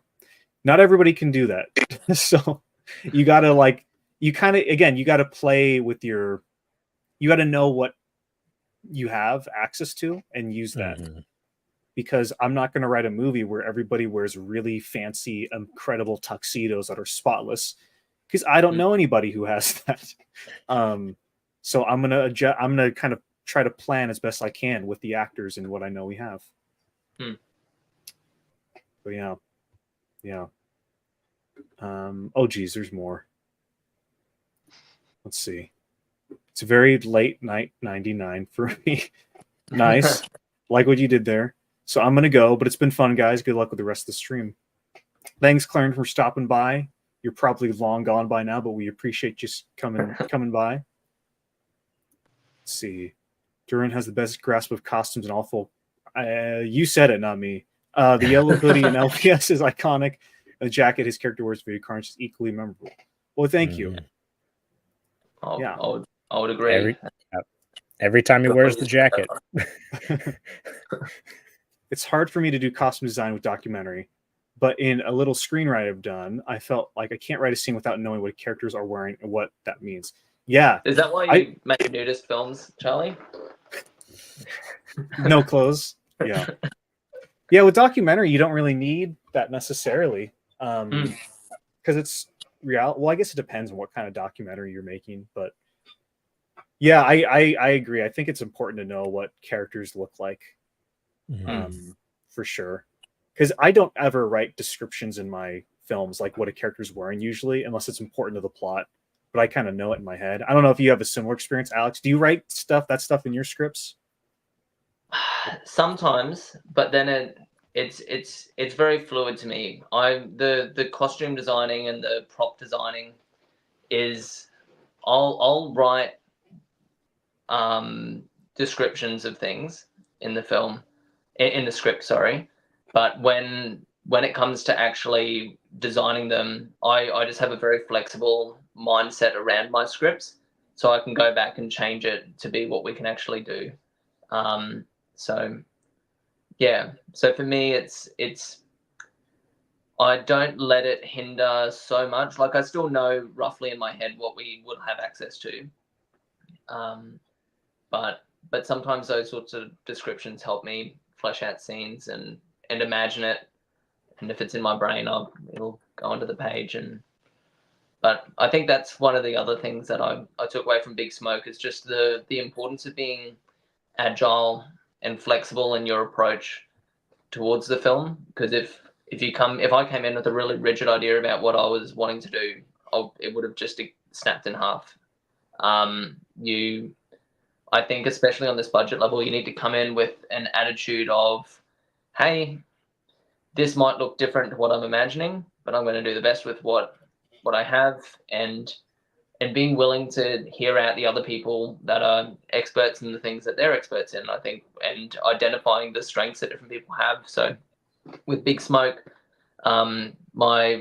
not everybody can do that. So you gotta, like, you kind of, again, you got to play with you got to know what you have access to and use that. Because I'm not going to write a movie where everybody wears really fancy, incredible tuxedos that are spotless, because I don't know anybody who has that. So I'm gonna kind of try to plan as best I can with the actors and what I know we have. But yeah. Oh geez, there's more. Let's see. It's a very late night 99 for me. Nice. Like what you did there. So I'm gonna go, but it's been fun, guys. Good luck with the rest of the stream. Thanks, Clarence, for stopping by. You're probably long gone by now, but we appreciate you coming by. Let's see. Duran has the best grasp of costumes in all full. You said it, not me. The yellow hoodie in LPS is iconic. And the jacket his character wears for Video Carnage is equally memorable. Well, thank you. Yeah, I would agree. Every time he wears the jacket. It's hard for me to do costume design with documentary, but in a little screenwrite I've done, I felt like I can't write a scene without knowing what characters are wearing and what that means. Yeah. Is that why you make nudist films, Charlie? No clothes. Yeah. Yeah, with documentary, you don't really need that necessarily. Because it's real. Well, I guess it depends on what kind of documentary you're making, but yeah, I agree. I think it's important to know what characters look like. For sure. Because I don't ever write descriptions in my films, like what a character's wearing usually, unless it's important to the plot. But I kind of know it in my head. I don't know if you have a similar experience, Alex. Do you write that stuff in your scripts? Sometimes, but then it's very fluid to me. The costume designing and the prop designing is I'll write descriptions of things in the film, in the script, sorry. But when it comes to actually designing them, I just have a very flexible mindset around my scripts, so I can go back and change it to be what we can actually do. So yeah, so for me, it's I don't let it hinder so much. Like I still know roughly in my head what we would have access to, but sometimes those sorts of descriptions help me flesh out scenes and imagine it, and if it's in my brain, it'll go onto the page. But I think that's one of the other things that I took away from Big Smoke is just the importance of being agile and flexible in your approach towards the film. Because if I came in with a really rigid idea about what I was wanting to do, it would have just snapped in half. I think especially on this budget level, you need to come in with an attitude of, hey, this might look different to what I'm imagining, but I'm going to do the best with what I have, and being willing to hear out the other people that are experts in the things that they're experts in, I think, and identifying the strengths that different people have. So with Big Smoke, my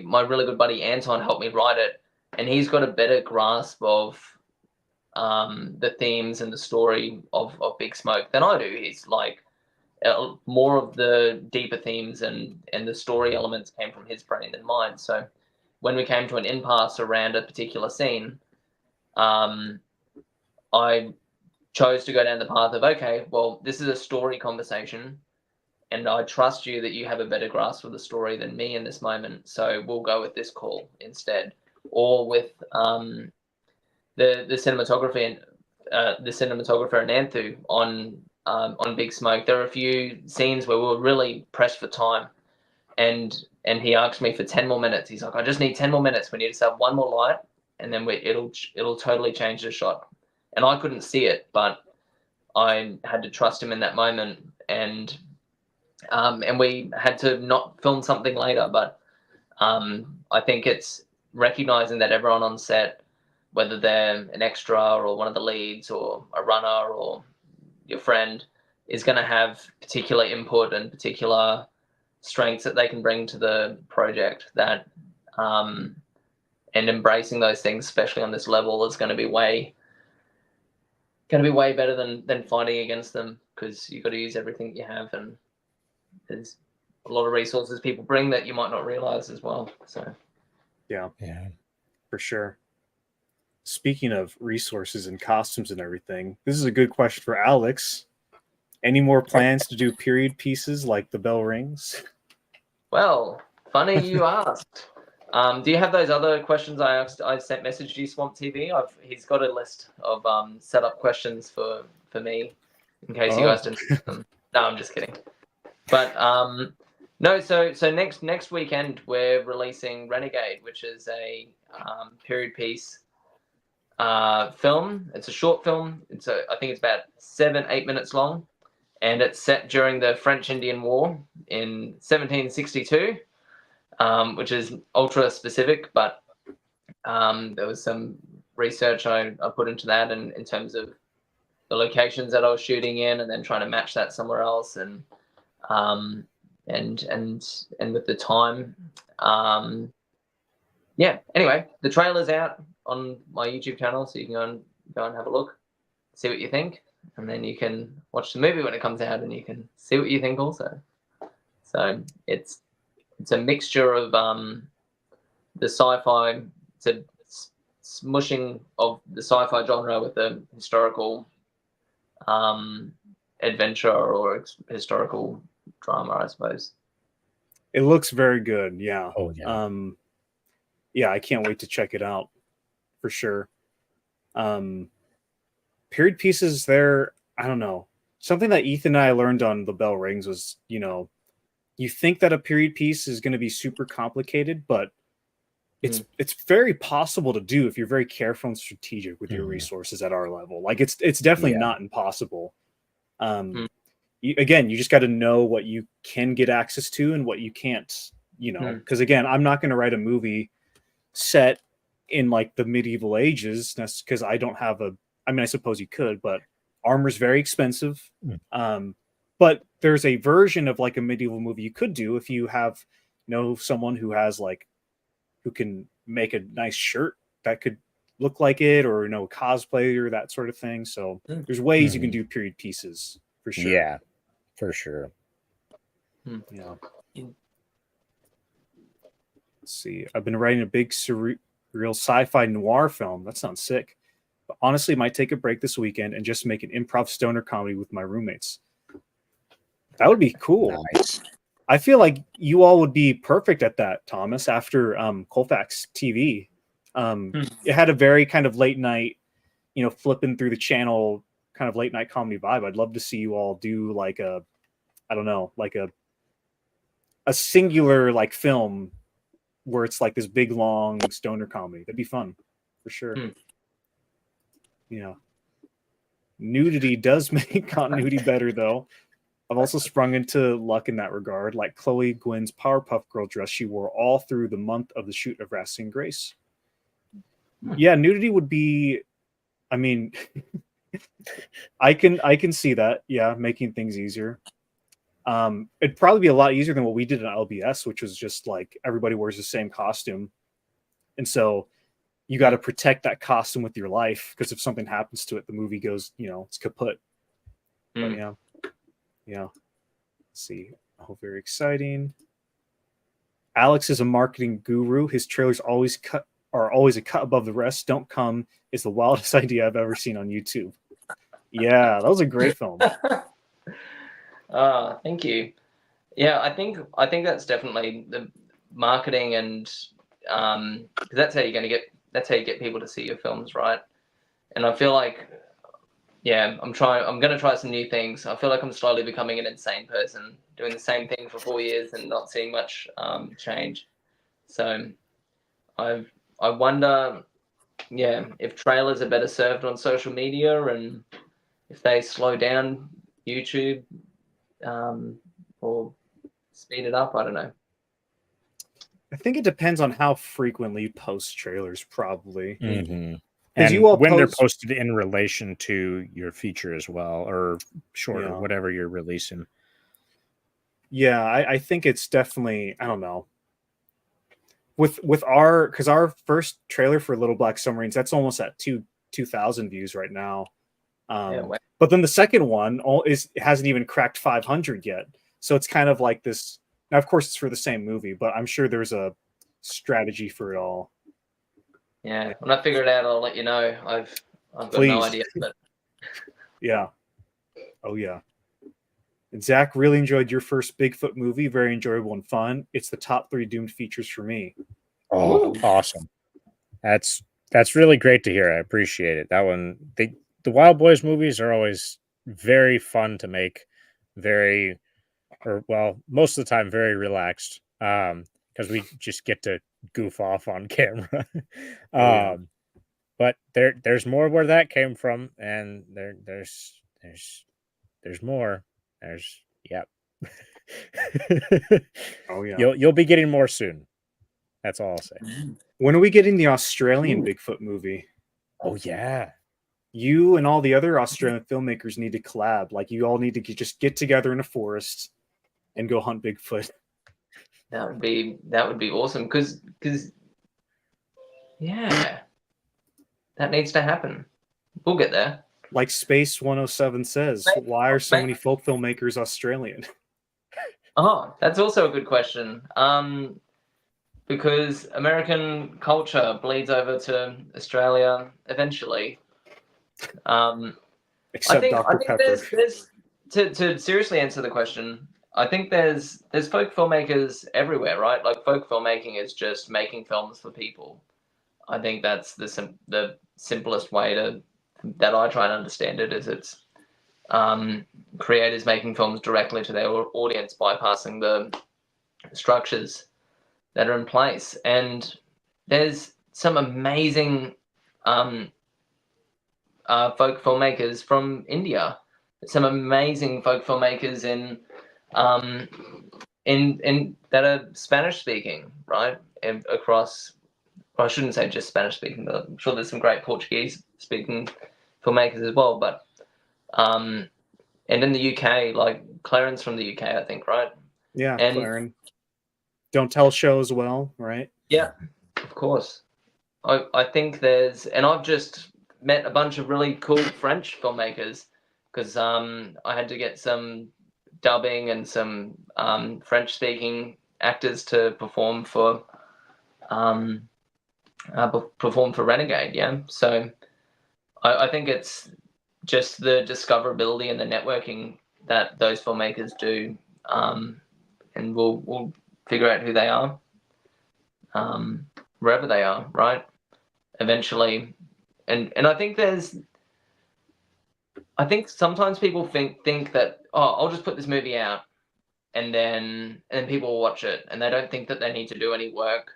really good buddy Anton helped me write it, and he's got a better grasp of the themes and the story of Big Smoke than I do. He's like more of the deeper themes and the story elements came from his brain than mine. So when we came to an impasse around a particular scene, I chose to go down the path of, okay, well, this is a story conversation, and I trust you that you have a better grasp of the story than me in this moment, so we'll go with this call instead. Or with the cinematography and the cinematographer and Anthu on Big Smoke, there are a few scenes where we were really pressed for time, and he asked me for 10 more minutes. He's like, I just need 10 more minutes. We need to have one more light, and then it'll totally change the shot. And I couldn't see it, but I had to trust him in that moment, and we had to not film something later. But I think it's recognizing that everyone on set, whether they're an extra or one of the leads or a runner or your friend, is going to have particular input and particular strengths that they can bring to the project, that and embracing those things, especially on this level, is going to be way better than fighting against them, because you've got to use everything you have, and there's a lot of resources people bring that you might not realize as well. So yeah, for sure. Speaking of resources and costumes and everything, this is a good question for Alex. Any more plans to do period pieces like the bell rings? Well, funny you asked. Do you have those other questions I asked? I sent message to you, Swamp TV. He's got a list of setup questions for me, in case you guys didn't have them. No, I'm just kidding. But no. So next weekend we're releasing Renegade, which is a period piece film. It's a short film. I think it's about 7-8 minutes long, and it's set during the French-Indian War in 1762. Which is ultra specific, but there was some research I put into that, and in terms of the locations that I was shooting in, and then trying to match that somewhere else, and with the time, yeah. Anyway, the trailer's out on my YouTube channel, so you can go and have a look, see what you think, and then you can watch the movie when it comes out, and you can see what you think also. So it's a mixture of the sci-fi, it's a smushing of the sci-fi genre with a historical adventure or historical drama, I suppose. It looks very good, yeah. Oh yeah. Yeah, I can't wait to check it out for sure. Period pieces, I don't know. Something that Ethan and I learned on The Bell Rings was, you think that a period piece is going to be super complicated, but it's very possible to do if you're very careful and strategic with your resources at our level. Like it's definitely not impossible. Again, you just got to know what you can get access to and what you can't, because again, I'm not going to write a movie set in like the medieval ages. That's because I don't have I suppose you could, but armor's very expensive. But there's a version of like a medieval movie you could do if you have, someone who can make a nice shirt that could look like it, or cosplay or that sort of thing. So there's ways you can do period pieces for sure. Yeah, for sure. Yeah. Let's see. I've been writing a big surreal sci-fi noir film. That sounds sick. But honestly, might take a break this weekend and just make an improv stoner comedy with my roommates. That would be cool. Nice. I feel like you all would be perfect at that, Thomas, after Colfax TV. It had a very kind of late night, flipping through the channel kind of late night comedy vibe. I'd love to see you all do like I don't know, like a singular like film where it's like this big long stoner comedy. That'd be fun for sure. Yeah. Nudity does make continuity better though. I've also sprung into luck in that regard, like Chloe Gwynn's Powerpuff Girl dress she wore all through the month of the shoot of Racing Grace. Yeah, nudity would be, I mean, I can see that. Yeah, making things easier. It'd probably be a lot easier than what we did in LBS, which was just like everybody wears the same costume, and so you got to protect that costume with your life because if something happens to it, the movie goes, it's kaput. But yeah. Let's see. Oh, very exciting. Alex is a marketing guru. His trailers are always a cut above the rest. Don't Come is the wildest idea I've ever seen on YouTube. Yeah, that was a great film. Thank you. Yeah, I think that's definitely the marketing, and that's how you get people to see your films, right? And I feel like, yeah, I'm gonna try some new things. I feel like I'm slowly becoming an insane person, doing the same thing for 4 years and not seeing much change. So I wonder, yeah, if trailers are better served on social media, and if they slow down YouTube, or speed it up. I don't know. I think it depends on how frequently you post trailers, probably. Mm-hmm. And you all when they're posted in relation to your feature as well, or short, or whatever you're releasing. Yeah, I think it's definitely, I don't know. With our first trailer for Little Black Submarines, that's almost at 2,000 views right now. But then the second one hasn't even cracked 500 yet. So it's kind of like this. Now, of course, it's for the same movie, but I'm sure there's a strategy for it all. Yeah, when I figure it out, I'll let you know. I've got no idea. But... Yeah. Oh yeah. And Zach, really enjoyed your first Bigfoot movie. Very enjoyable and fun. It's the top 3 Doomed features for me. Oh, awesome! That's really great to hear. I appreciate it. That one, the Wild Boys movies are always very fun to make. Most of the time, very relaxed. Because we just get to goof off on camera. But there's more where that came from, and there's more. Yep. Oh yeah. You'll be getting more soon. That's all I'll say. When are we getting the Australian Bigfoot movie? Oh yeah. You and all the other Australian filmmakers need to collab. Like you all need to just get together in a forest and go hunt Bigfoot. That would be awesome because yeah, that needs to happen. We'll get there. Like Space 107 says, why are so many folk filmmakers Australian? Oh, that's also a good question. Because American culture bleeds over to Australia eventually. Except Dr. Pepper. There's to seriously answer the question, I think there's folk filmmakers everywhere, right? Like folk filmmaking is just making films for people. I think that's the simplest way that I try and understand it is it's creators making films directly to their audience, bypassing the structures that are in place. And there's some amazing folk filmmakers from India. Some amazing folk filmmakers in that are Spanish speaking, right? And across, well, I shouldn't say just Spanish speaking, but I'm sure there's some great Portuguese speaking filmmakers as well. But and in the UK, like Claren's from the UK, I think, right? Yeah, and Claren. Don't Tell Show as well, right? Yeah, of course. I think and I've just met a bunch of really cool French filmmakers because I had to get some dubbing and some French-speaking actors to perform for Renegade. Yeah, so I think it's just the discoverability and the networking that those filmmakers do and we'll figure out who they are, wherever they are, right? Eventually, and I think sometimes people think that, oh, I'll just put this movie out, and then people will watch it, and they don't think that they need to do any work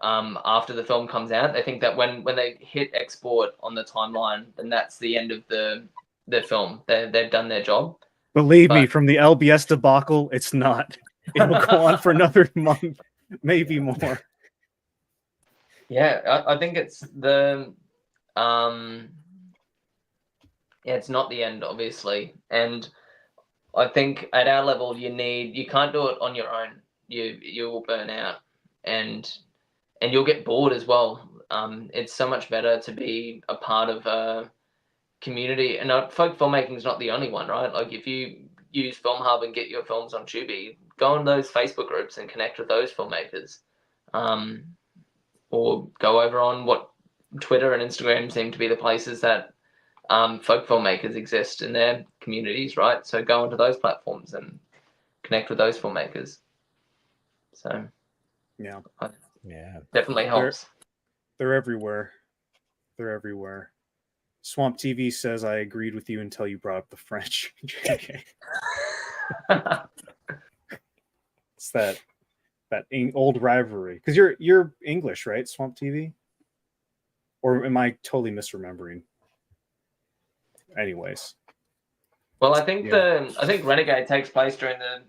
after the film comes out. They think that when they hit export on the timeline, then that's the end of the film. They've done their job. Believe me, from the LBS debacle, it's not. It will go on for another month, maybe more. Yeah, I think it's the it's not the end, obviously, and I think at our level you can't do it on your own. You will burn out, and you'll get bored as well. It's so much better to be a part of a community, and folk filmmaking is not the only one, right? Like if you use Film Hub and get your films on Tubi, go on those Facebook groups and connect with those filmmakers, or go over on what Twitter and Instagram seem to be the places that folk filmmakers exist in their communities, right? So go onto those platforms and connect with those filmmakers. So yeah, definitely helps. They're everywhere. They're everywhere. Swamp TV says, I agreed with you until you brought up the French. Okay. It's that old rivalry. Because you're English, right, Swamp TV? Or am I totally misremembering? Anyways. Well, I think Renegade takes place during the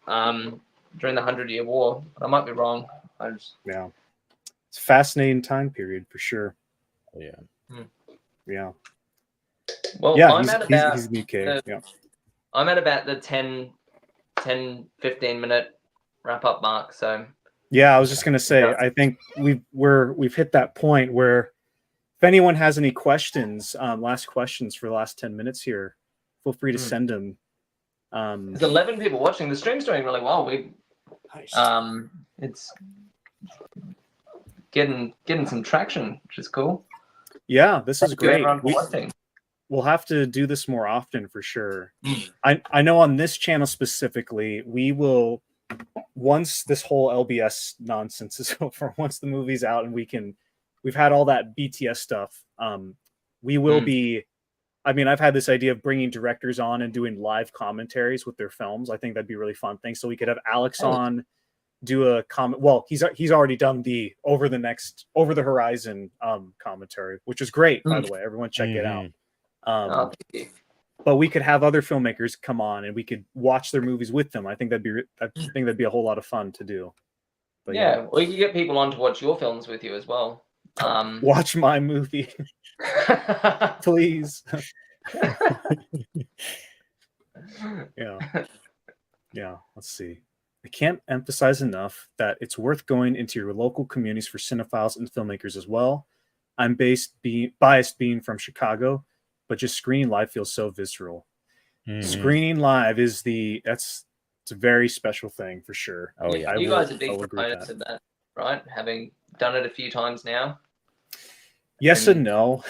100-Year War. I might be wrong. Yeah. It's a fascinating time period for sure. Oh, yeah. Yeah. Well, yeah, I'm he's UK. Yeah. I'm at about the 10, 15 minute wrap up mark. So yeah, I was just gonna say, I think we've hit that point where if anyone has any questions, last questions for the last 10 minutes here, feel free to send them. There's 11 people watching. The stream's doing really well. It's getting some traction, which is cool. Yeah, this is great. We'll have to do this more often for sure. I know on this channel specifically, we will, once this whole LBS nonsense is over, once the movie's out and we've had all that BTS stuff, we will be, I mean, I've had this idea of bringing directors on and doing live commentaries with their films. I think that'd be a really fun thing. So we could have Alex on, do a comment. Well, he's already done the over the horizon commentary, which is great, by the way. Everyone check it out. But we could have other filmmakers come on and we could watch their movies with them. I think that'd be a whole lot of fun to do. But yeah, well, you can get people on to watch your films with you as well. Watch my movie, please. Yeah. Let's see. I can't emphasize enough that it's worth going into your local communities for cinephiles and filmmakers as well. I'm biased being from Chicago, but just screening live feels so visceral. Screening live it's a very special thing for sure. Oh yeah, you guys are big proponents of that, right? Having done it a few times now. Yes and no.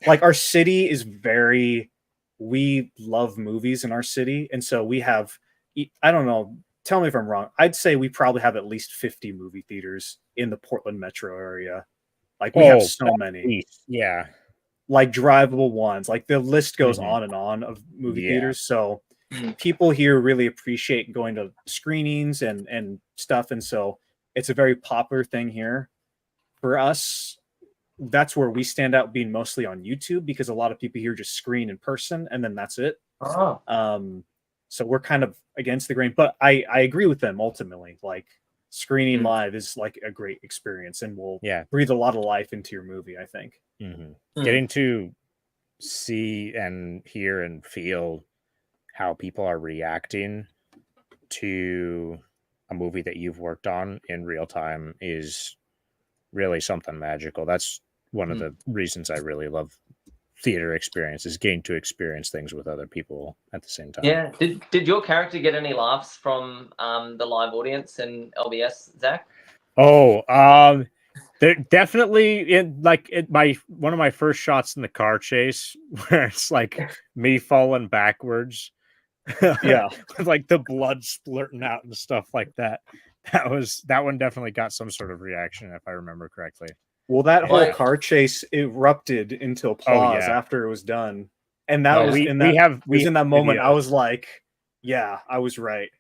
Like our city is we love movies in our city, and so we have, I don't know, tell me if I'm wrong, I'd say we probably have at least 50 movie theaters in the Portland metro area. Like we have so many. Yeah. Like drivable ones. Like the list goes on and on of movie theaters. So people here really appreciate going to screenings and stuff. And so it's a very popular thing here. For us, that's where we stand out, being mostly on YouTube, because a lot of people here just screen in person and then that's it. So we're kind of against the grain, but I agree with them ultimately. Like screening live is like a great experience and will breathe a lot of life into your movie, I think. Getting to see and hear and feel how people are reacting to a movie that you've worked on in real time is really something magical. That's one of the reasons I really love theater experience, is getting to experience things with other people at the same time. Yeah. Did your character get any laughs from the live audience in LBS, Zach? They're definitely in one of my first shots in the car chase, where it's like me falling backwards Yeah. With like the blood splurting out and stuff like that. That one definitely got some sort of reaction, if I remember correctly. Well, that whole Like- car chase erupted into applause yeah. after it was done, and that No, was we in that have was in that moment. I videos. was like, "Yeah, I was right."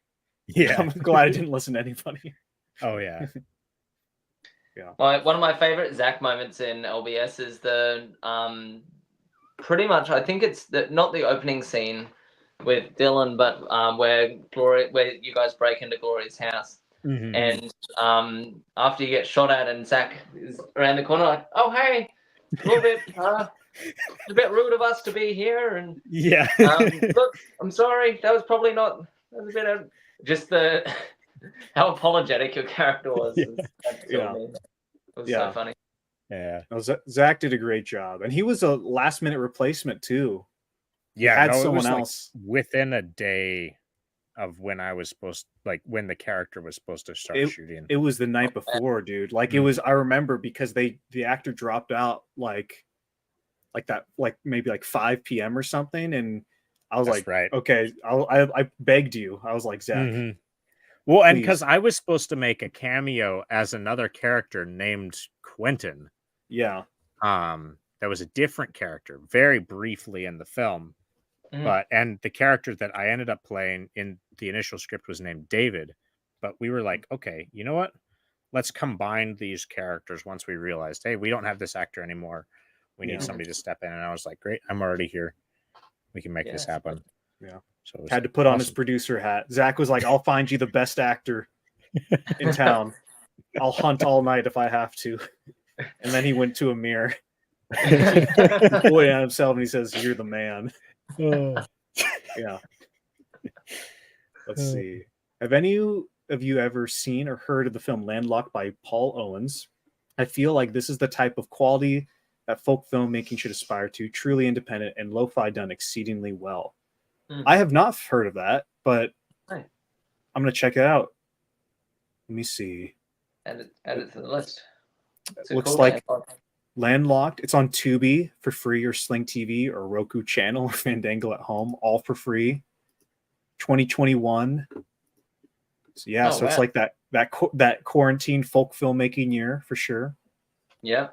Yeah. I'm glad I didn't listen to anybody. Oh yeah. One of my favorite Zach moments in LBS is the pretty much, I think it's not the opening scene with Dylan, but where you guys break into Gloria's house. Mhm. And after you get shot at and Zach is around the corner like, oh hey, a little bit a bit rude of us to be here, and Yeah. look, I'm sorry, that was probably not, that was a bit of just the how apologetic your character was. Yeah. It was Yeah. so funny. Yeah. No, Zach did a great job, and he was a last minute replacement too. Yeah. had no, it someone was else. like within a day of when I was supposed, like when the character was supposed to start shooting. It was the night before, dude. Like it was. I remember because the actor dropped out like that, like maybe like 5 p.m. or something, and I was That's like, right. okay, I begged you. I was like, Zach, Mhm. Well, and please. because I was supposed to make a cameo as another character named Quentin. Yeah. That was a different character, very briefly in the film. Mhm. And the character that I ended up playing in the initial script was named David. But we were like, okay, you know what? Let's combine these characters once we realized, hey, we don't have this actor anymore. We need Yeah. somebody to step in. And I was like, great, I'm already here. We can make this happen. Yeah. So it was Had to put on his awesome. producer hat. Zach was like, I'll find you the best actor in town. I'll hunt all night if I have to. And then he went to a mirror. He pointed at himself and he says, "You're the man." Oh. Yeah. Let's see. Have any of you ever seen or heard of the film Landlocked by Paul Owens? I feel like this is the type of quality that folk filmmaking should aspire to, truly independent and lo-fi done exceedingly well. I have not heard of that, but Right. I'm going to check it out. Let me see. Add it to the list. It's a Looks cool like name. Landlocked. It's on Tubi for free, or Sling TV, or Roku Channel, or Fandango at home, all for free. 2021. So yeah, Oh, so it's wow. like that quarantine folk filmmaking year for sure. Yeah.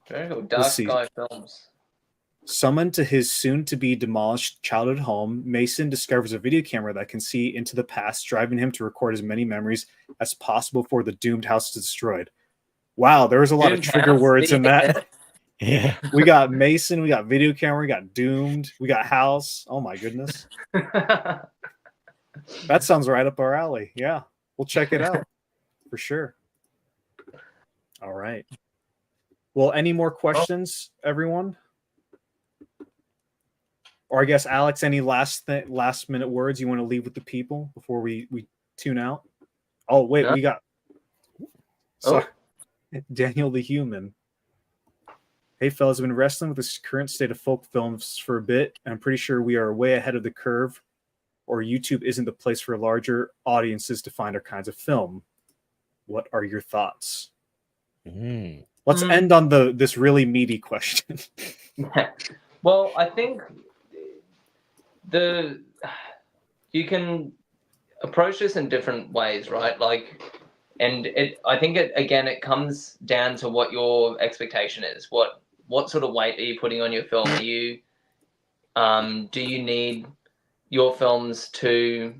Very cool. Dark Let's see. Sky Films. Summoned to his soon-to-be demolished childhood home, Mason discovers a video camera that can see into the past, driving him to record as many memories as possible before the doomed house is destroyed. Wow, there was a lot of Doomed trigger house, words in video that. Yeah. We got Mason, we got video camera, we got doomed, we got house. Oh my goodness. That sounds right up our alley. Yeah, we'll check it out for sure. All right. Well, any more questions, everyone? Or I guess, Alex, any last minute words you want to leave with the people before we tune out? Oh, wait, No. we got Daniel the Human. Hey, fellas, I've been wrestling with this current state of folk films for a bit, and I'm pretty sure we are way ahead of the curve, or YouTube isn't the place for larger audiences to find our kinds of film. What are your thoughts? Let's end on this really meaty question. Well, I think you can approach this in different ways, right? Like, and I think it comes down to what your expectation is. What sort of weight are you putting on your film? Do you need your films to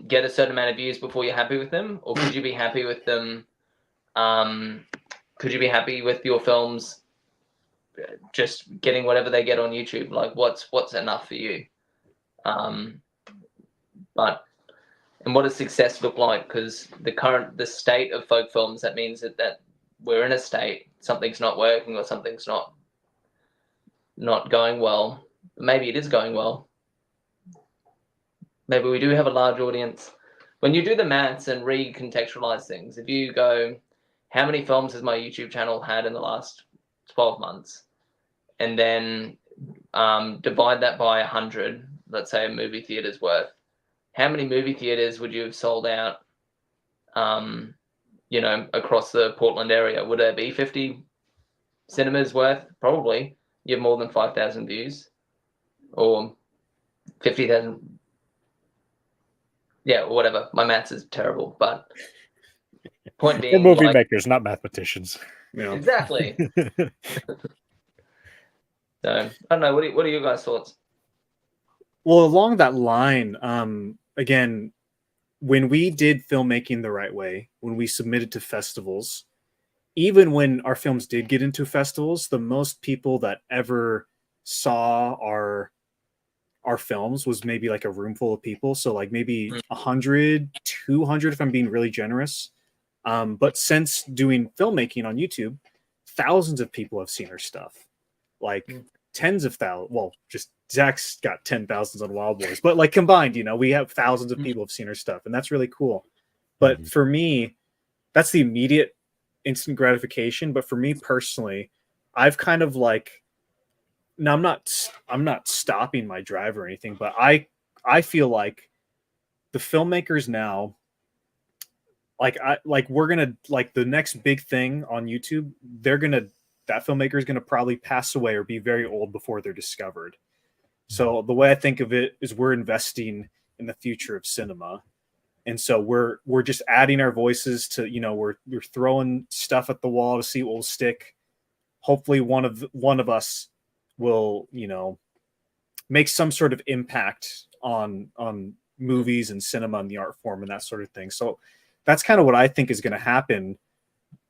get a certain amount of views before you're happy with them, or could you be happy with them? Could you be happy with your films just getting whatever they get on YouTube? Like, what's enough for you? And what does success look like? Because the state of folk films, that means that we're in a state, something's not working or something's not going well. Maybe it is going well. Maybe we do have a large audience. When you do the maths and recontextualize things, if you go, how many films has my YouTube channel had in the last 12 months? And then divide that by 100, let's say a movie theater's worth. How many movie theaters would you have sold out, across the Portland area? Would there be 50 cinemas worth? Probably. You have more than 5,000 views. Or 50,000. Yeah, or whatever. My maths is terrible, but point We're being, movie like, makers, not mathematicians. You know? exactly. So I don't know. What are your guys' thoughts? Well, along that line, again, when we did filmmaking the right way, when we submitted to festivals, even when our films did get into festivals, the most people that ever saw our films was maybe like a room full of people. So like maybe 100, 200 if I'm being really generous. But since doing filmmaking on YouTube, thousands of people have seen our stuff. Like tens of thousands. Well, just Zach's got 10,000s on Wild Boys, but like combined, we have thousands of people have seen our stuff, and that's really cool. But for me, that's the immediate instant gratification. But for me personally, I've kind of like, now I'm not stopping my drive or anything, but I feel like the filmmakers now, we're gonna, like, the next big thing on YouTube, that filmmaker is gonna probably pass away or be very old before they're discovered. So the way I think of it is we're investing in the future of cinema. And so we're just adding our voices to, we're throwing stuff at the wall to see what will stick. Hopefully one of us will, make some sort of impact on movies and cinema and the art form and that sort of thing. So that's kind of what I think is going to happen.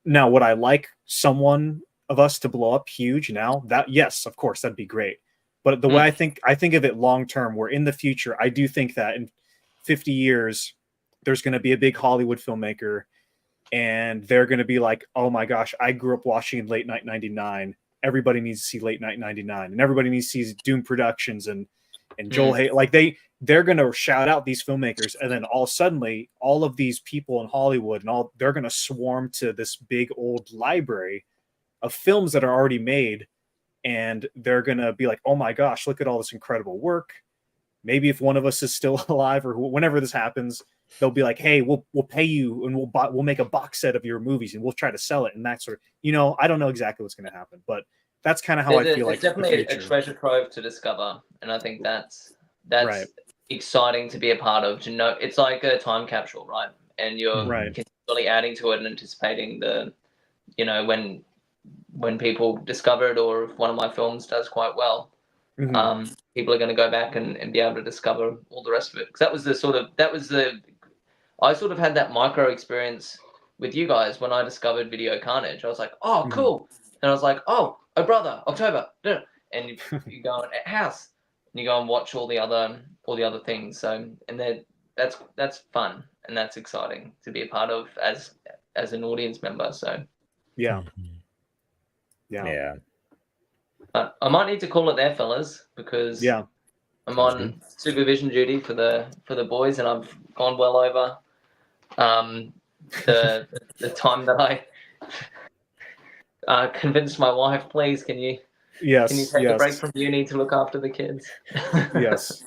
Now, would I like someone of us to blow up huge now? That, yes, of course, that'd be great. But the way I think of it long term, we're in the future. I do think that in 50 years, there's going to be a big Hollywood filmmaker, and they're going to be like, oh my gosh, I grew up watching Late Night 99. Everybody needs to see Late Night 99, and everybody needs to see Doom Productions and Joel Hay. Like they're going to shout out these filmmakers, and then suddenly all of these people in Hollywood and they're going to swarm to this big old library of films that are already made, and they're going to be like, oh my gosh, look at all this incredible work. Maybe if one of us is still alive, or whenever this happens, they'll be like, hey, we'll pay you, and we'll make a box set of your movies, and well try to sell it, and that sort of, I don't know exactly what's going to happen, but that's kind of how I feel like it's definitely a treasure trove to discover, and I think that's right. exciting to be a part of. To know, it's like a time capsule, right? And you're continually adding to it and anticipating when people discover it, or if one of my films does quite well. People are going to go back and be able to discover all the rest of it. Because I sort of had that micro experience with you guys when I discovered Video Carnage. I was like, oh, cool. And I was like, oh brother, October. And you go in house and you go and watch all the other things. So, and that's fun, and that's exciting to be a part of as an audience member. So yeah. But I might need to call it there, fellas, because I'm on supervision duty for the boys, and I've gone well over the time that I convinced my wife. Please, can you take a break from uni to look after the kids? Yes.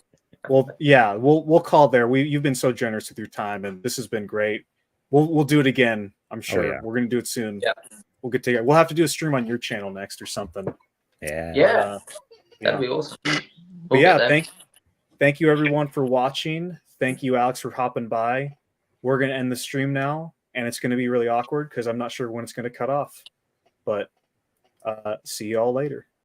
Well, yeah, we'll call there. You've been so generous with your time, and this has been great. We'll do it again. I'm sure we're gonna do it soon. Yeah. We'll get together. We'll have to do a stream on your channel next or something. Yeah. That'd be awesome. Thank you everyone for watching. Thank you, Alex, for hopping by. We're gonna end the stream now, and it's gonna be really awkward because I'm not sure when it's gonna cut off. But see you all later.